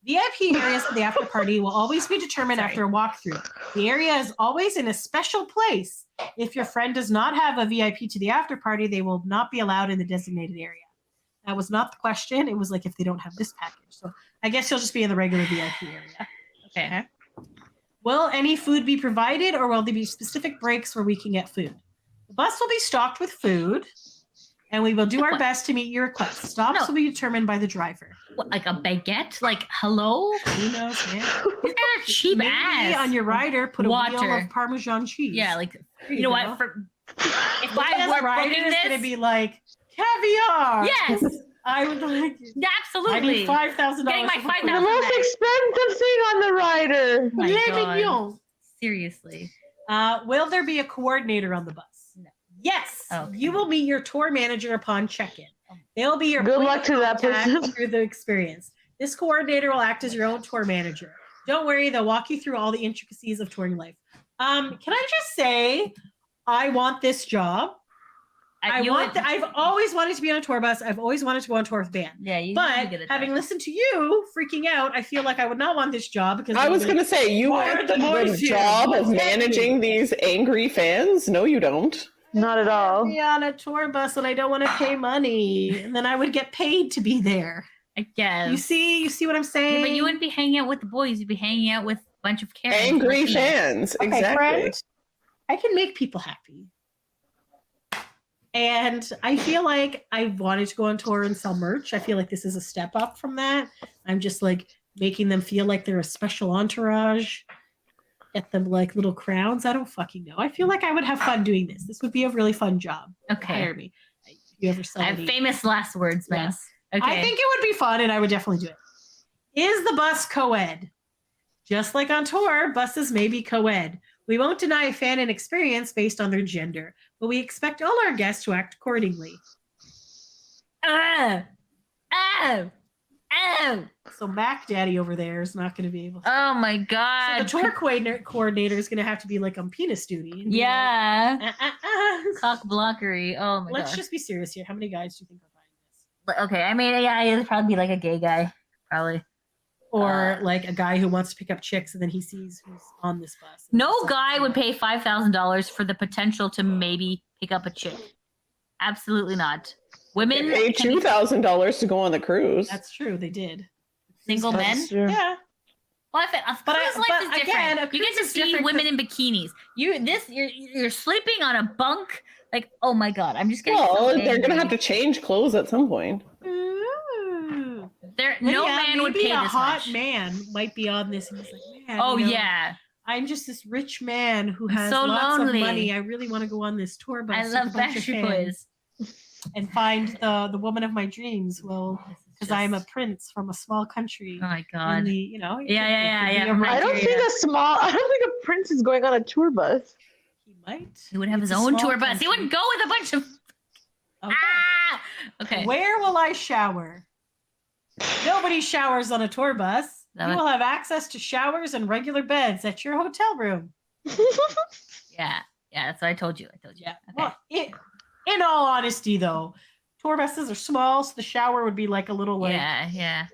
VIP areas for the after party will always be determined Sorry. after a walkthrough. The area is always in a special place. If your friend does not have a VIP to the after party, they will not be allowed in the designated area. That was not the question. It was like if they don't have this package. So I guess you'll just be in the regular VIP area. Okay. Will any food be provided, or will there be specific breaks where we can get food? The bus will be stocked with food, and we will do our best to meet your requests. Stops No. will be determined by the driver. What, like a baguette? Like hello? Who knows, man? These guys are cheap Maybe ass. on your rider, put a wheel Water. of Parmesan cheese. Yeah, like There you know go. what? If Because I were rider booking is going to this, be like caviar. yes, I would like. absolutely. I need $5,000. Getting my for $5,000 The food. most back. expensive thing on the rider. My Le God. mignon. Seriously. Will there be a coordinator on the bus? No. Yes. Okay. You will meet your tour manager upon check-in. They'll be your Good point luck of to that contact person. through the experience. This coordinator will act as your own tour manager. Don't worry, they'll walk you through all the intricacies of touring life. Can I just say, I want this job. I've always wanted to be on a tour bus. I've always wanted to go on tour with band. Yeah, but having listened to you freaking out, I feel like I would not want this job because I was going to say, you want the job of managing these angry fans? No, you don't. Not at all. Be on a tour bus and I don't want to pay money, and then I would get paid to be there. I guess. You see what I'm saying? Yeah, but you wouldn't be hanging out with the boys. You'd be hanging out with a bunch of Karens. Angry fans. Okay, exactly. Friend, I can make people happy. And I feel like I wanted to go on tour and sell merch. I feel like this is a step up from that. I'm just like making them feel like they're a special entourage. Get them like little crowns. I don't fucking know. I feel like I would have fun doing this. This would be a really fun job. Okay. Hire me. If you ever sell I have famous last words, man. Yes. Okay. I think it would be fun and I would definitely do it. Is the bus co-ed? Just like on tour, buses may be co-ed. We won't deny a fan an experience based on their gender, but we expect all our guests to act accordingly. So Mac Daddy over there is not going to be able to. Oh my God. So the tour coordinator is going to have to be like on penis duty. Yeah. Cock blockery. Oh my God. Let's just be serious here. How many guys do you think are buying this? Okay. I mean, yeah, it'd probably be like a gay guy. Probably. Or like a guy who wants to pick up chicks and then he sees who's on this bus. No guy would pay $5,000 for the potential to maybe pick up a chick. Absolutely not. Women paid $2,000 to go on the cruise. That's true. They did. Single men? Yeah. Well, life is different. Again, you get to see women in bikinis. You're sleeping on a bunk. Like, oh my God, I'm just getting. Well, they're gonna have to change clothes at some point. No man would pay a this hot much. man might be on this and he's like, man. Oh yeah. I'm just this rich man who has so lots lonely. of money. I really want to go on this tour bus. I love Backstreet Boys. And find the woman of my dreams. Well, because I'm a prince from a small country. Oh my God. Yeah. I don't think a prince is going on a tour bus. He might. He would have his own tour bus. He wouldn't go with a bunch of. Okay. Okay. Where will I shower? Nobody showers on a tour bus. You will have access to showers and regular beds at your hotel room. Yeah, that's what I told you. Yeah. Okay. Well, in all honesty, though, tour buses are small, so the shower would be like a little like. Yeah.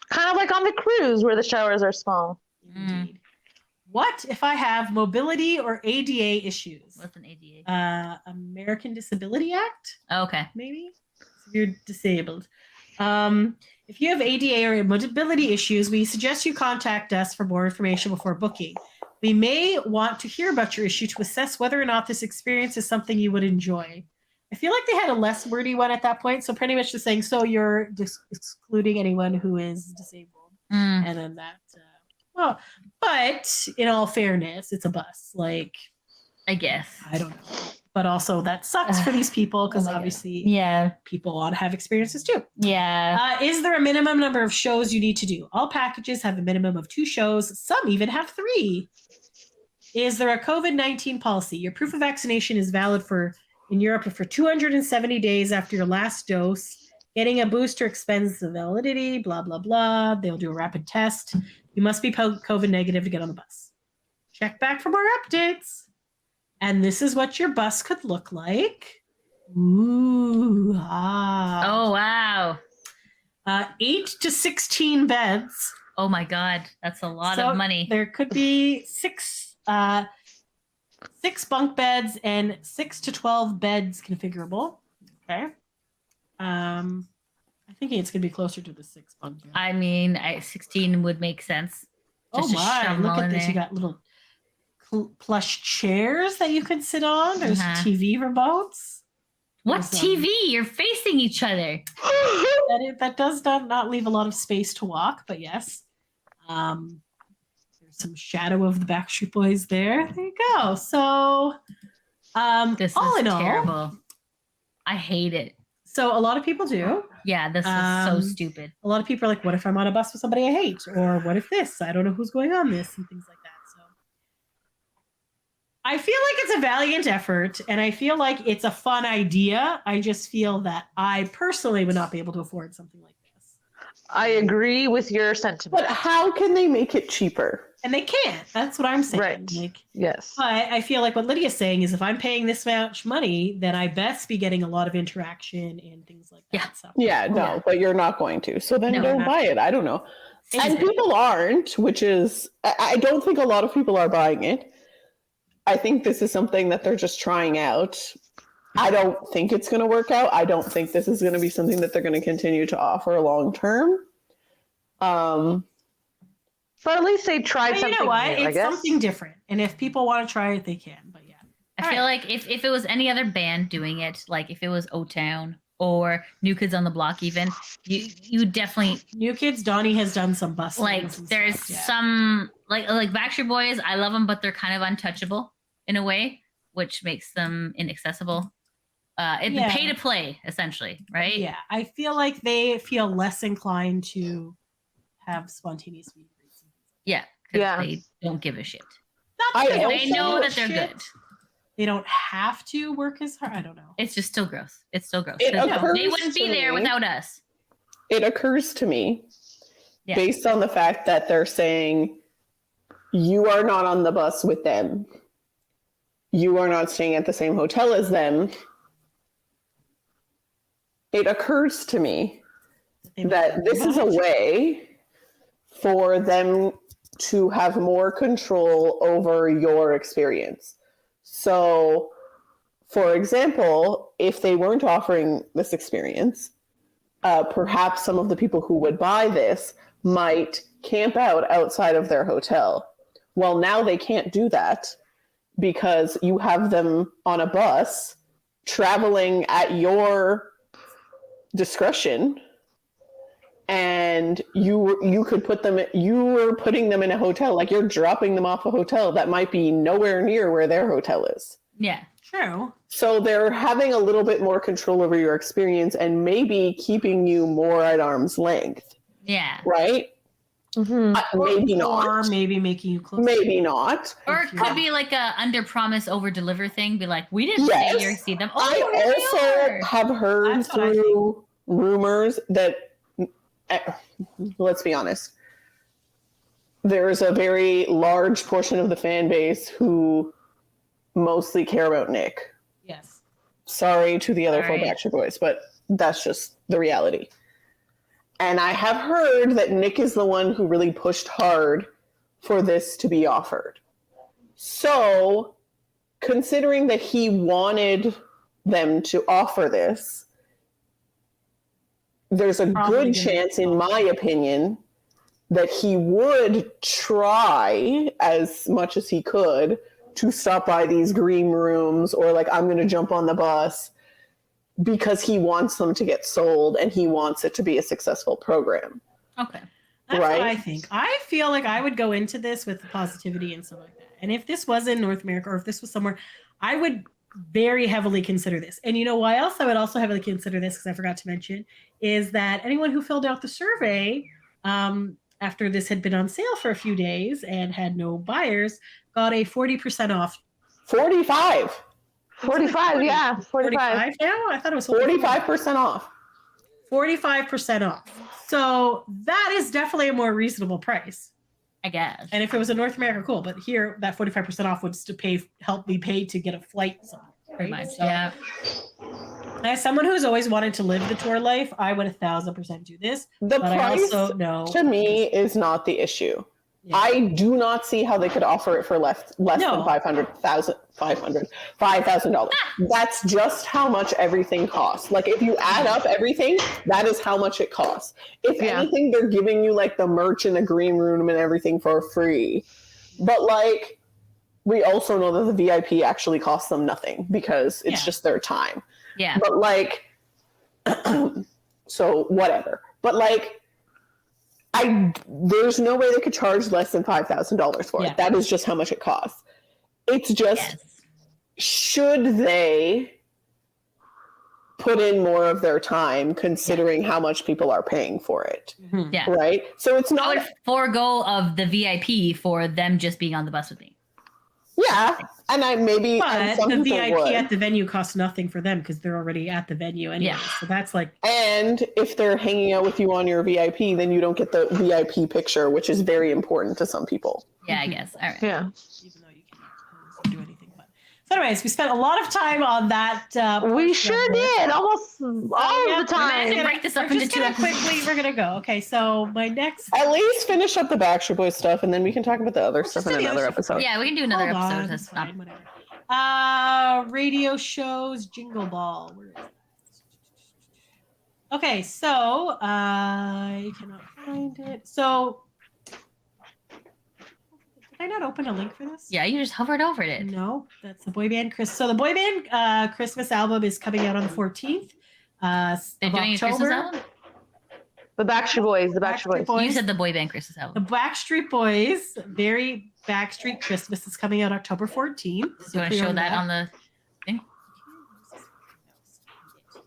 Kind of like on the cruise where the showers are small. Indeed. What if I have mobility or ADA issues? What's an ADA? American Disability Act. Okay. Maybe if you're disabled. If you have ADA or mobility issues, we suggest you contact us for more information before booking. We may want to hear about your issue to assess whether or not this experience is something you would enjoy. I feel like they had a less wordy one at that point, so pretty much just saying, so you're excluding anyone who is disabled. And then that, but in all fairness, it's a bus. Like, I guess. I don't know. But also that sucks for these people because obviously people want to have experiences too. Yeah. Is there a minimum number of shows you need to do? All packages have a minimum of 2 shows. Some even have 3. Is there a COVID-19 policy? Your proof of vaccination is valid in Europe for 270 days after your last dose. Getting a booster expends the validity, blah, blah, blah. They'll do a rapid test. You must be COVID negative to get on the bus. Check back for more updates. And this is what your bus could look like. Ooh, Oh, wow. 8 to 16 beds. Oh, my God. That's a lot of money. There could be 6 bunk beds and 6 to 12 beds configurable. Okay. I'm thinking it's going to be closer to the 6 bunk bed. I mean, 16 would make sense. Just look at this. You got little plush chairs that you can sit on. There's TV remotes. What TV? You're facing each other. That does not leave a lot of space to walk, but yes. There's some shadow of the Backstreet Boys there. There you go. So, this all is in terrible. all, I hate it. So a lot of people do. Yeah, this is so stupid. A lot of people are like, what if I'm on a bus with somebody I hate? Or what if this? I don't know who's going on this and things like that. So I feel like it's a valiant effort and I feel like it's a fun idea. I just feel that I personally would not be able to afford something like this. I agree with your sentiment. But how can they make it cheaper? And they can't. That's what I'm saying. Right. Like, Yes. but I feel like what Lydia's saying is if I'm paying this much money, then I best be getting a lot of interaction and things like that. Yeah. So, Yeah, no, but you're not going to. So then No, don't not- buy it. I don't know. And Exactly. people aren't, which is, I don't think a lot of people are buying it. I think this is something that they're just trying out. I don't think it's going to work out. I don't think this is going to be something that they're going to continue to offer long term. But at least they tried But you something know what? new, I It's guess. something different. And if people want to try it, they can. But yeah. I feel like if it was any other band doing it, like if it was O-Town or New Kids on the Block, even you definitely New Kids, Donnie has done some buslings. like. and There's stuff, yeah. some like Backstreet Boys. I love them, but they're kind of untouchable in a way, which makes them inaccessible. It's Yeah. pay to play essentially, right? Yeah, I feel like they feel less inclined to have spontaneous meet and greets. Yeah. 'Cause Yeah. they don't give a shit. Not I that they, also- They know that they're shit. good. They don't have to work as hard. I don't know. It's just still gross. It's still gross. It 'Cause occurs they wouldn't be to there me- without us. It occurs to me, Yeah. based on the fact that they're saying you are not on the bus with them, you are not staying at the same hotel as them. It occurs to me that this is a way for them to have more control over your experience. So, for example, if they weren't offering this experience, perhaps some of the people who would buy this might camp out outside of their hotel. Well, now they can't do that because you have them on a bus traveling at your discretion, and you could put them, you were putting them in a hotel, like you're dropping them off a hotel that might be nowhere near where their hotel is. Yeah. True. So they're having a little bit more control over your experience and maybe keeping you more at arm's length, Yeah. right? Mhm. Maybe not. Or maybe making you close. Maybe not. Or it could be like a under promise over deliver thing. Be like, we didn't Yes. say you're see them. Oh, I here they also are. have heard That's what I through rumors that, let's be honest, there's a very large portion of the fan base who mostly care about Nick. Yes. Sorry to the other four Right. Backstreet Boys, but that's just the reality. And I have heard that Nick is the one who really pushed hard for this to be offered. So, considering that he wanted them to offer this, there's a Probably good gonna chance, be in my opinion, that he would try as much as he could to stop by these green rooms, or like, I'm going to jump on the bus, because he wants them to get sold and he wants it to be a successful program. Okay. That's Right. what I think. I feel like I would go into this with positivity and stuff like that. And if this was in North America or if this was somewhere, I would very heavily consider this. And you know why else I would also heavily consider this, because I forgot to mention, is that anyone who filled out the survey after this had been on sale for a few days and had no buyers got a 40% off. 45. 45, yeah. 45. now? I thought it was 45% off. 45% off. So that is definitely a more reasonable price. I guess. And if it was in North America, cool. But here, that 45% off would to help me pay to get a flight somewhere. Pretty Right? much. So, Yeah. as someone who's always wanted to live the tour life, I would 1,000% do this. The But I price also know to me is not the issue. Yeah. I do not see how they could offer it for less No. than $5,000. That's just how much everything costs. Like, if you add up everything, that is how much it costs. If Yeah. anything, they're giving you like the merch in the green room and everything for free. But like, we also know that the VIP actually costs them nothing because it's Yeah. just their time. Yeah. But like, so whatever. But like, there's no way they could charge less than $5,000 for Yeah. it. That is just how much it costs. It's just, Yes. should they put in more of their time considering how much people are paying for it, Mhm. Yeah. right? So it's I not, would forego of the VIP for them just being on the bus with me. Yeah, and I maybe and But some the people VIP would. at the venue costs nothing for them because they're already at the venue anyway. Yeah. So that's like And if they're hanging out with you on your VIP, then you don't get the VIP picture, which is very important to some people. Yeah, I guess. All right. Yeah. even though you can't do anything. But so, anyways, we spent a lot of time on that. We sure did. Almost all yeah, of the time. We're gonna break this up We're into just two gonna episodes. quickly. We're gonna go. Okay, so my next. At least finish up the Backstreet Boys stuff, and then we can talk about the other stuff in do the another other stuff. episode. Yeah, we can do another Hold episode. on, That's fine, fine. whatever. Radio shows, Jingle Ball. Where is it? Okay, so I cannot find it. So did I not open a link for this? Yeah, you just hovered over it. No, that's the boy band Chris. So the boy band Christmas album is coming out on the 14th They're of doing a Christmas October. album? The Backstreet Boys. The Backstreet Boys. You said the boy band Christmas The album. Backstreet Boys, very Backstreet Christmas is coming out October 14th. Do you want to show that on the thing?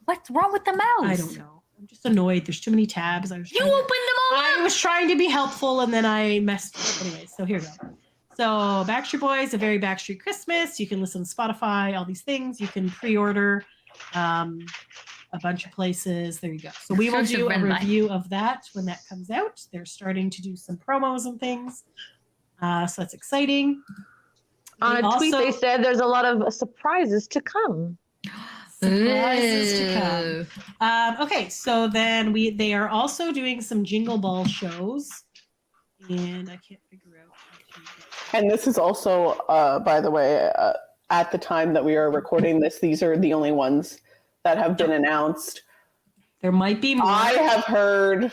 What's wrong with the mouse? I don't know. I'm just annoyed. There's too many tabs. I was You trying opened to, them all I up. was trying to be helpful and then I messed up. Anyway, so here we go. So Backstreet Boys, a very Backstreet Christmas. You can listen to Spotify, all these things. You can pre-order a bunch of places. There you go. So we will Shows do you've a been by. review of that when that comes out. They're starting to do some promos and things. So that's exciting. On We a tweet, also- they said there's a lot of surprises to come. Surprises to come. Okay, so then they are also doing some Jingle Ball shows, and I can't figure out. how to get- And this is also, by the way, at the time that we are recording this, these are the only ones that have been announced. There might be more I have heard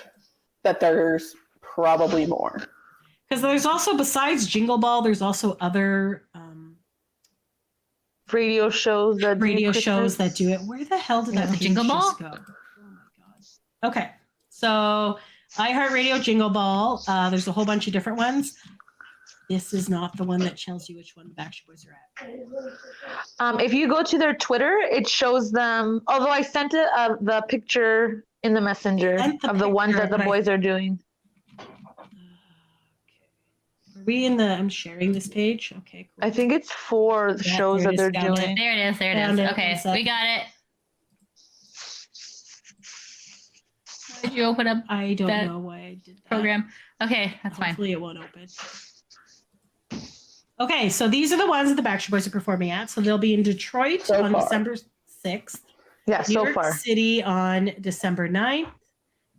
that there's probably more. because there's also besides Jingle Ball, there's also other Radio shows that do radio Christmas. shows that do it. Where the hell did that page Jingle Ball? just go? Oh my god. Okay, so iHeartRadio Jingle Ball. There's a whole bunch of different ones. This is not the one that tells you which one the Backstreet Boys are at. If you go to their Twitter, it shows them. Although I sent it the picture in the messenger Sent the of the ones picture, that the but I- boys are doing. Are we in the? I'm sharing this page. Okay, cool. I think it's for the Yeah, shows there it that is, they're found it. doing. There it is. There it Found is. it. Okay, One sec. we got it. Why did you open up I don't that know why I did that. program? Okay, that's fine. Hopefully it won't open. Okay, so these are the ones that the Backstreet Boys are performing at. So they'll be in Detroit So on far. December 6th, Yeah, New so York far. City on December 9th,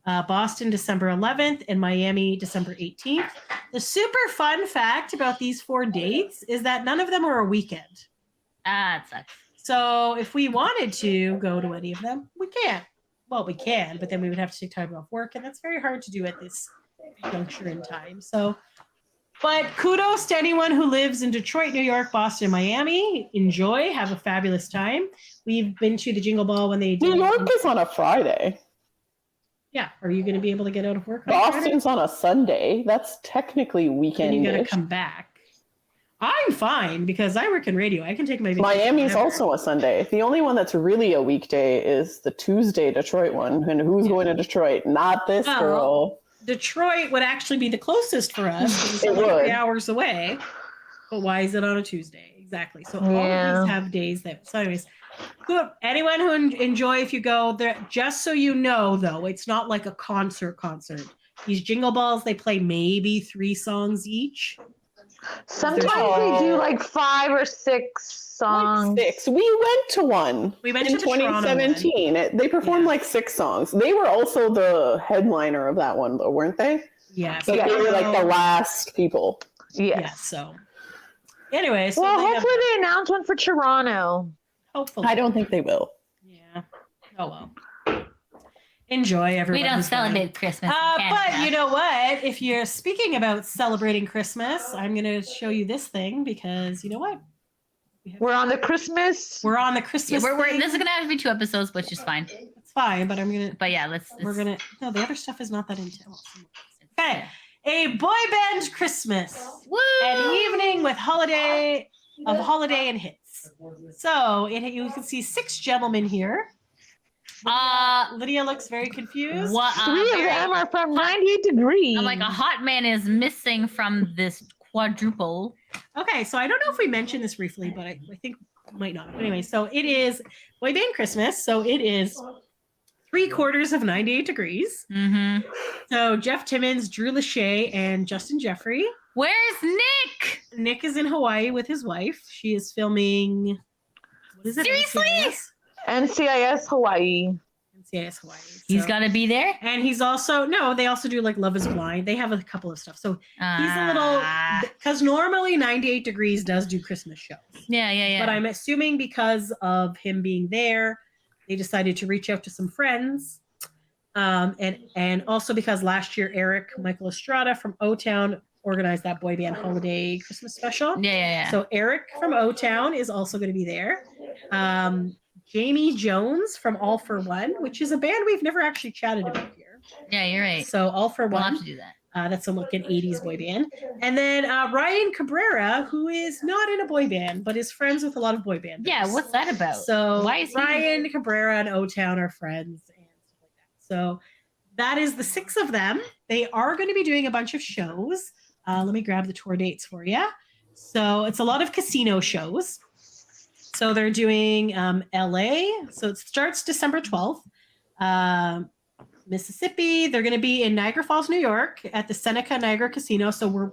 Boston December 11th, and Miami December 18th. The super fun fact about these 4 dates is that none of them are a weekend. Ah, it sucks. So if we wanted to go to any of them, we can. Well, we can, but then we would have to take time off work, and that's very hard to do at this juncture in time. So, but kudos to anyone who lives in Detroit, New York, Boston, Miami. Enjoy, have a fabulous time. We've been to the Jingle Ball when they New did. York is on a Friday. Yeah, are you going to be able to get out of work on Friday? Boston's on a Sunday. That's technically And you got to weekend. come back. I'm fine because I work in radio. I can take my vacation Miami's whenever. also a Sunday. The only one that's really a weekday is the Tuesday Detroit one. And who's going to Detroit? Not this Oh. girl. Detroit would actually be the closest for us. 'cause It's It only would. 3 hours away. But why is it on a Tuesday? Exactly. So all of Yeah. these have days that. So, anyways, anyone who enjoy if you go there, just so you know, though, it's not like a concert. These Jingle Balls, they play maybe 3 songs each. Sometimes they do like 5 or 6 songs. Like 6. We went to one We went in to the Toronto 2017. They performed Yeah. like 6 songs. They were also the headliner of that one, though, weren't they? Yeah. But they were like the last people. Yes. Yeah. So, anyway, so Well, they have- hopefully they announce one for Toronto. hopefully. I don't think they will. Yeah. Oh well. Enjoy, everyone. We don't who's going. celebrate Christmas. in But Canada. you know what? If you're speaking about celebrating Christmas, I'm going to show you this thing because you know what? We're on the Christmas. We're on the Yeah, Christmas. we're, thing. this is gonna have to be 2 episodes, which is fine. It's fine, but I'm gonna. But yeah, let's. We're gonna. No, the other stuff is not that intense. Okay, a boy band Christmas, Woo! an evening with holiday and hits. So you can see 6 gentlemen here. Lydia looks very confused. What? 3 of them are from 98 Degrees. I'm like, a hot man is missing from this quadruple. Okay, so I don't know if we mentioned this briefly, but I think we might not. But anyway, so it is Boy Band Christmas. So it is 3/4 of 98 Degrees. Mm-hmm. So Jeff Timmons, Drew Lachey, and Justin Jeffrey. Where's Nick? Nick is in Hawaii with his wife. She is filming. What is it? Seriously? NCIS Hawaii. NCIS Hawaii. He's got to be there. And he's also they also do like Love Is Blind. They have a couple of stuff. So he's a little because normally 98 Degrees does do Christmas shows. Yeah. But I'm assuming because of him being there, they decided to reach out to some friends. And also because last year Eric Michael Estrada from O-Town organized that boy band holiday Christmas special. Yeah. So Eric from O-Town is also going to be there. Jamie Jones from All For One, which is a band we've never actually chatted about here. Yeah, you're right. So All For We'll One. have to do that. That's a look at 80s boy band. And then Ryan Cabrera, who is not in a boy band, but is friends with a lot of boy banders. Yeah, what's that about? So why is he... Ryan Cabrera and O-Town are friends and stuff like that. So that is the 6 of them. They are going to be doing a bunch of shows. Let me grab the tour dates for you. So it's a lot of casino shows. So they're doing LA. So it starts December 12th. Mississippi. They're going to be in Niagara Falls, New York at the Seneca Niagara Casino. So we're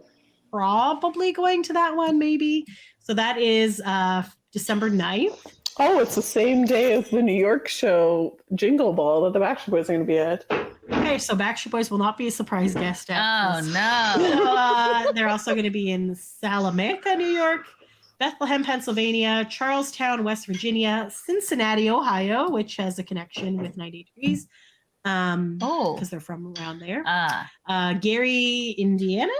probably going to that one maybe. So that is December 9th. Oh, it's the same day as the New York show Jingle Ball that the Backstreet Boys are going to be at. Okay, so Backstreet Boys will not be a surprise guest at Oh, no. So, they're also going to be in Salamanca, New York, Bethlehem, Pennsylvania, Charlestown, West Virginia, Cincinnati, Ohio, which has a connection with 98 Degrees. Because they're from around there. Gary, Indiana.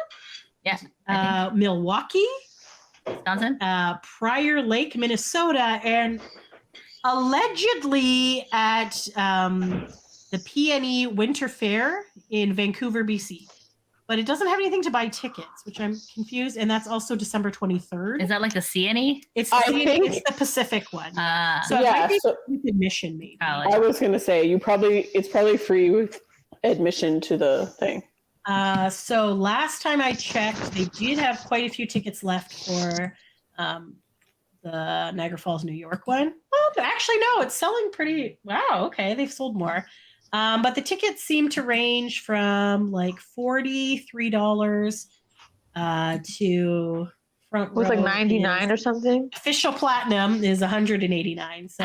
Yeah. Milwaukee. Wisconsin. Prior Lake, Minnesota, and allegedly at the PNE Winter Fair in Vancouver, BC. But it doesn't have anything to buy tickets, which I'm confused. And that's also December 23rd. Is that like the CNE? It's the Pacific one. So yeah, it might be with admission, maybe. Probably. I was going to say it's probably free with admission to the thing. So last time I checked, they did have quite a few tickets left for the Niagara Falls, New York one. Well, actually, no, it's selling pretty. Wow, okay, they've sold more. But the tickets seem to range from like $43 to front row. It was like 99 or something. Official platinum is 189. So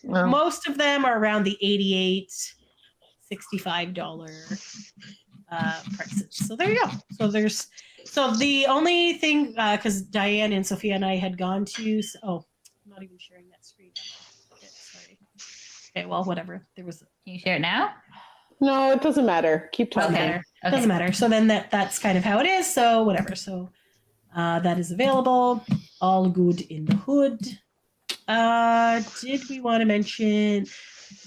most of them are around the $88, $65 prices. So there you go. So the only thing because Diane and Sophia and I had gone to. I'm not even sharing that screen. Okay, sorry. Okay, well, whatever. There was. Can you share it now? No, it doesn't matter. Keep talking. Okay. Doesn't matter. So then that's kind of how it is. So whatever. So that is available. All good in the hood. Did we want to mention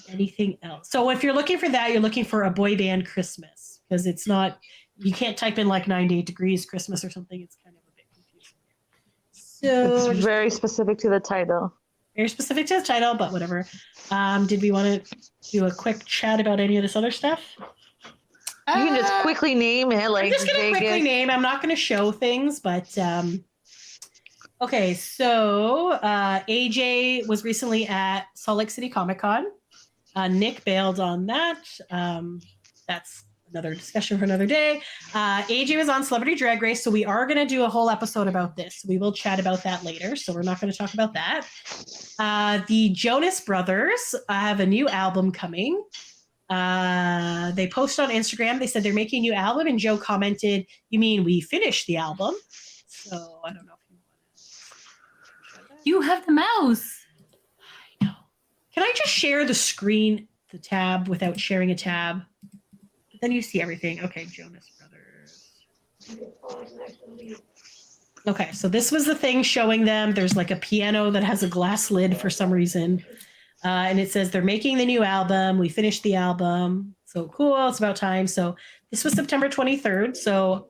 anything else? So if you're looking for that, you're looking for a boy band Christmas because it's not. You can't type in like 98 Degrees Christmas or something. It's kind of a bit confusing. So it's very specific to the title. Very specific to the title, but whatever. Did we want to do a quick chat about any of this other stuff? You can just quickly name it. Like I'm just going to quickly name. I'm not going to show things, but okay. So AJ was recently at Salt Lake City Comic Con. Nick bailed on that. That's another discussion for another day. AJ was on Celebrity Drag Race, so we are going to do a whole episode about this. We will chat about that later, so we're not going to talk about that. The Jonas Brothers have a new album coming. They posted on Instagram. They said they're making a new album, and Joe commented, "You mean we finished the album?" So I don't know if you want to. You have the mouse. I know. Can I just share the screen, the tab, without sharing a tab? Then you see everything. Okay, Jonas Brothers. Okay, so this was the thing showing them. There's like a piano that has a glass lid for some reason. And it says they're making the new album. We finished the album. So cool. It's about time. So this was September 23rd. So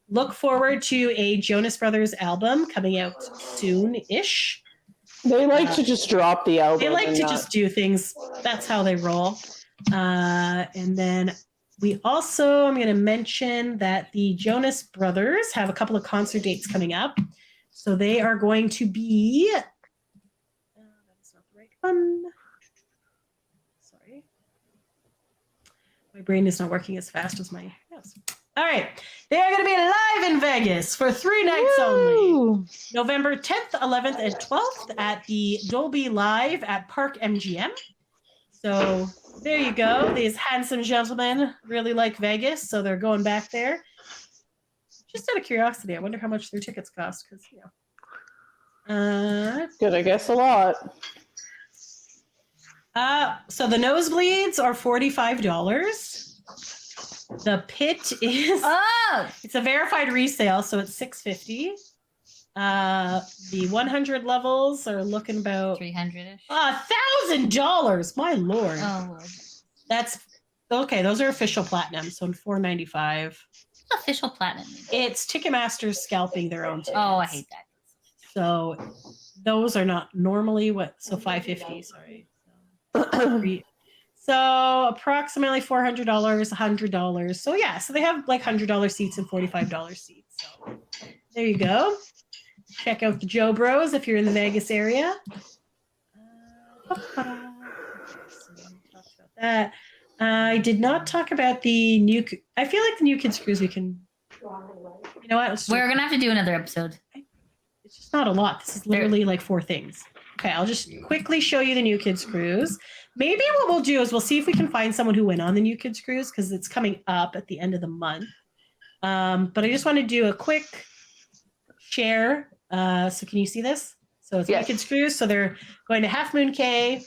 look forward to a Jonas Brothers album coming out soon-ish. They like to just drop the album. They like to just do things. That's how they roll. And then We also, I'm going to mention that the Jonas Brothers have a couple of concert dates coming up. So they are going to be, that's not the right one. Sorry. My brain is not working as fast as my nose. All right. They are going to be live in Vegas for 3 nights only. November 10th, 11th, and 12th at the Dolby Live at Park MGM. So there you go. These handsome gentlemen really like Vegas, so they're going back there. Just out of curiosity, I wonder how much their tickets cost, because, you know. Good, I guess a lot. So the nosebleeds are $45. The pit is it's a verified resale, so it's $650. The 100 levels are looking about $300-ish. $1,000. My lord. Oh, Lord. That's okay. Those are official platinum, so $495. Official platinum. It's Ticketmaster scalping their own tickets. Oh, I hate that. So those are not normally what. So $550. Sorry. So approximately $400, $100. So yeah, so they have like $100 seats and $45 seats. So there you go. Check out the Joe Bros if you're in the Vegas area. That I did not talk about the new. I feel like the New Kids Cruise. We can. You know what? We're gonna have to do another episode. It's just not a lot. This is literally like 4 things. Okay, I'll just quickly show you the New Kids Cruise. Maybe what we'll do is we'll see if we can find someone who went on the New Kids Cruise because it's coming up at the end of the month. But I just want to do a quick share. So can you see this? So it's New Kids Cruise. So they're going to Half Moon Cay.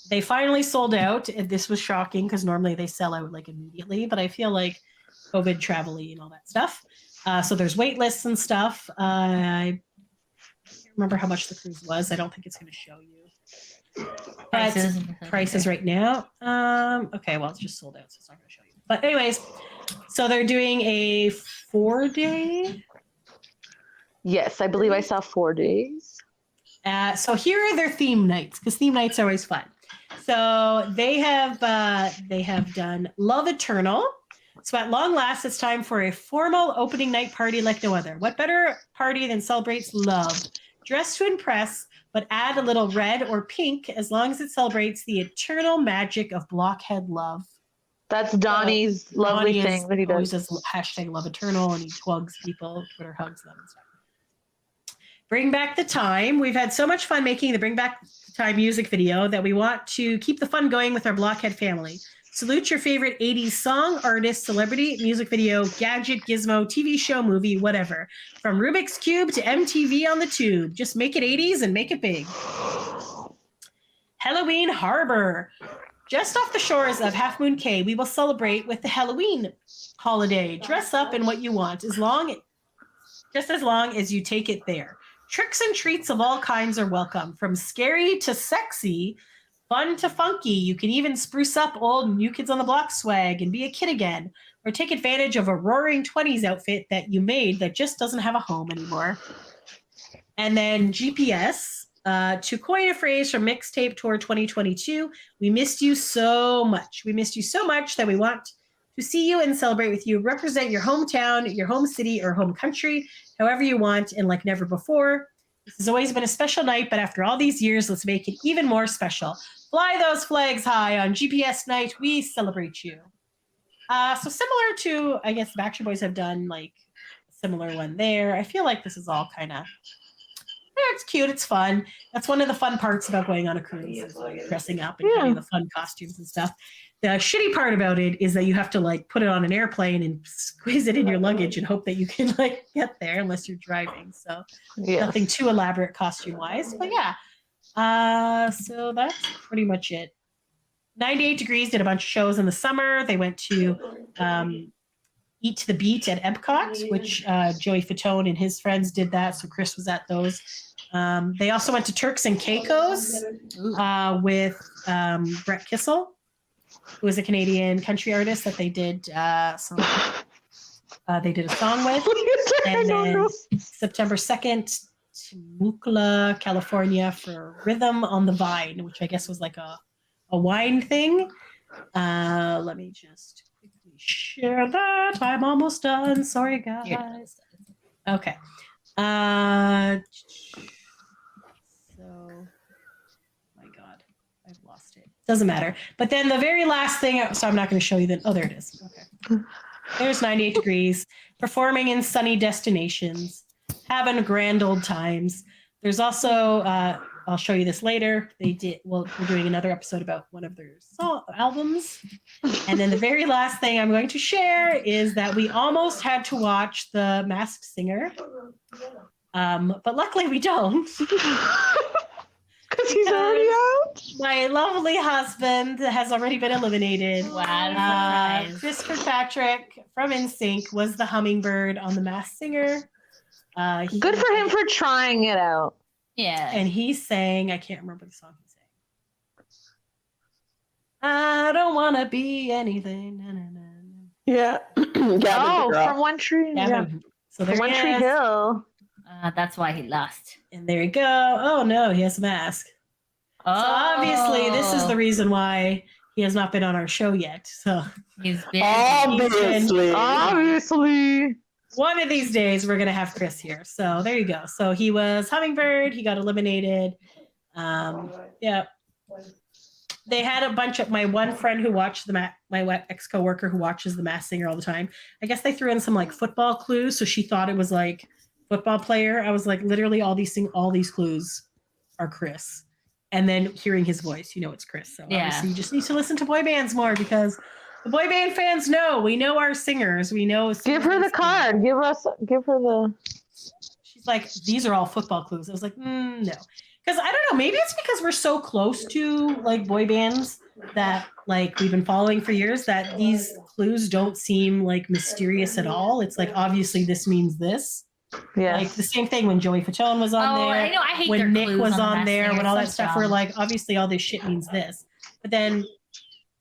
They finally sold out. And this was shocking because normally they sell out like immediately. But I feel like COVID travel-y and all that stuff. So there's wait lists and stuff. I can't remember how much the cruise was. I don't think it's going to show you. Prices right now. Okay, well, it's just sold out, so it's not going to show you. But anyways, so they're doing a 4-day. Yes, I believe I saw 4 days. So here are their theme nights, because theme nights are always fun. So they have done Love Eternal. So at long last, it's time for a formal opening night party like no other. What better party than celebrates love? Dress to impress, but add a little red or pink as long as it celebrates the eternal magic of blockhead love. That's Donnie's lovely thing that he does. Always does hashtag Love Eternal, and he hugs people, Twitter hugs them and stuff. Bring Back the Time. We've had so much fun making the Bring Back the Time music video that we want to keep the fun going with our blockhead family. Salute your favorite 80s song, artist, celebrity, music video, gadget, gizmo, TV show, movie, whatever. From Rubik's Cube to MTV on the tube. Just make it 80s and make it big. Halloween Harbor. Just off the shores of Half Moon Cay, we will celebrate with the Halloween holiday. Dress up in what you want, just as long as you take it there. Tricks and treats of all kinds are welcome, from scary to sexy, fun to funky. You can even spruce up old New Kids on the Block swag and be a kid again, or take advantage of a roaring 20s outfit that you made that just doesn't have a home anymore. And then GPS, to coin a phrase from Mixtape Tour 2022, we missed you so much. We missed you so much that we want to see you and celebrate with you. Represent your hometown, your home city, or home country, however you want, and like never before. This has always been a special night, but after all these years, let's make it even more special. Fly those flags high on GPS night. We celebrate you. So similar to, I guess, Backstreet Boys have done like a similar one there. I feel like this is all kind of, it's cute, it's fun. That's one of the fun parts about going on a cruise, is like dressing up and getting the fun costumes and stuff. The shitty part about it is that you have to like put it on an airplane and squeeze it in your luggage and hope that you can like get there unless you're driving. So nothing too elaborate costume wise, but yeah. So that's pretty much it. 98 Degrees did a bunch of shows in the summer. They went to Eat to the Beat at Epcot, which Joey Fatone and his friends did that. So Chris was at those. They also went to Turks and Caicos with Brett Kissel, who is a Canadian country artist that they did they did a song with. And then September 2nd, Temecula, California for Rhythm on the Vine, which I guess was like a wine thing. Let me just quickly share that. I'm almost done. Sorry, guys. Okay. So, my God, I've lost it. Doesn't matter. But then the very last thing, so I'm not going to show you the, oh, there it is. Okay. There's 98 Degrees, performing in sunny destinations, having grand old times. There's also, I'll show you this later. We're doing another episode about one of their albums. And then the very last thing I'm going to share is that we almost had to watch The Masked Singer. But luckily we don't. Because he's already out? My lovely husband has already been eliminated. Wow, surprise. Chris Kirkpatrick from NSYNC was the hummingbird on The Masked Singer. Good for him for trying it out. Yeah. And he sang, I can't remember the song he sang. I don't want to be anything. Na, na, na, na. Yeah. Oh, from One Tree. Yeah. So there One he Tree is. Hill. That's why he lost. And there you go. Oh no, he has a mask. Oh. So obviously this is the reason why he has not been on our show yet. So He's been. Obviously. one of these days we're gonna have Chris here. So there you go. So he was hummingbird. He got eliminated. Yeah. They had a bunch of my one friend who watched my ex coworker who watches The Masked Singer all the time. I guess they threw in some like football clues, so she thought it was like football player. I was like, literally all these clues are Chris. And then hearing his voice, you know it's Chris. So obviously you just need to listen to boy bands more because the boy band fans know. We know our singers. We know. Give her the card. Give her the. She's like, these are all football clues. I was like, no. Because I don't know. Maybe it's because we're so close to like boy bands that like we've been following for years that these clues don't seem like mysterious at all. It's like, obviously this means this. Yeah. Like the same thing when Joey Fatone was on there. I know. I hate when their Nick clues was The on Masked there, Singer. when all that It's so stuff, we're dumb. like, obviously all this shit means this. But then,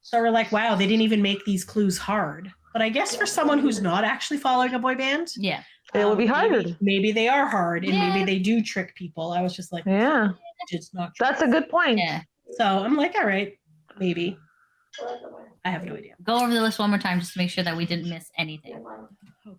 so we're like, wow, they didn't even make these clues hard. But I guess for someone who's not actually following a boy band, Yeah. It would be harder. Maybe they are hard, and Yeah. maybe they do trick people. I was just like, Yeah. it's not true. That's a good point. Yeah. So I'm like, all right, maybe. I have no idea. Go over the list one more time just to make sure that we didn't miss anything.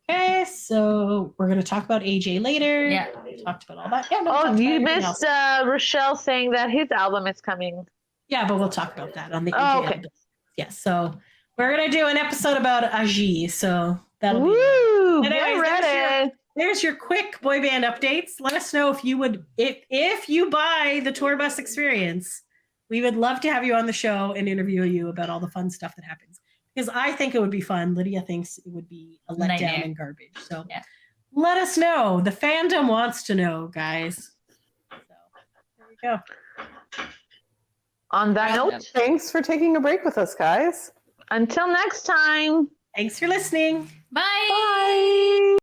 Okay, so we're gonna talk about AJ later. Yeah. We talked about all that. Yeah, no, we Oh, talked about you everything missed else. Rochelle saying that his album is coming. Yeah, but we'll talk about that on the Oh, AJ okay. episode. Yeah, so we're gonna do an episode about Aji. So that'll be. Woo! And Get anyways, ready. There's your quick boy band updates. Let us know if you would, if you buy the tour bus experience, we would love to have you on the show and interview you about all the fun stuff that happens. Because I think it would be fun. Lydia thinks it would be a letdown Nightmare. and garbage. So Yeah. let us know. The fandom wants to know, guys. So there you go. On that note, Thanks for taking a break with us, guys. until next time. Thanks for listening. Bye. Bye.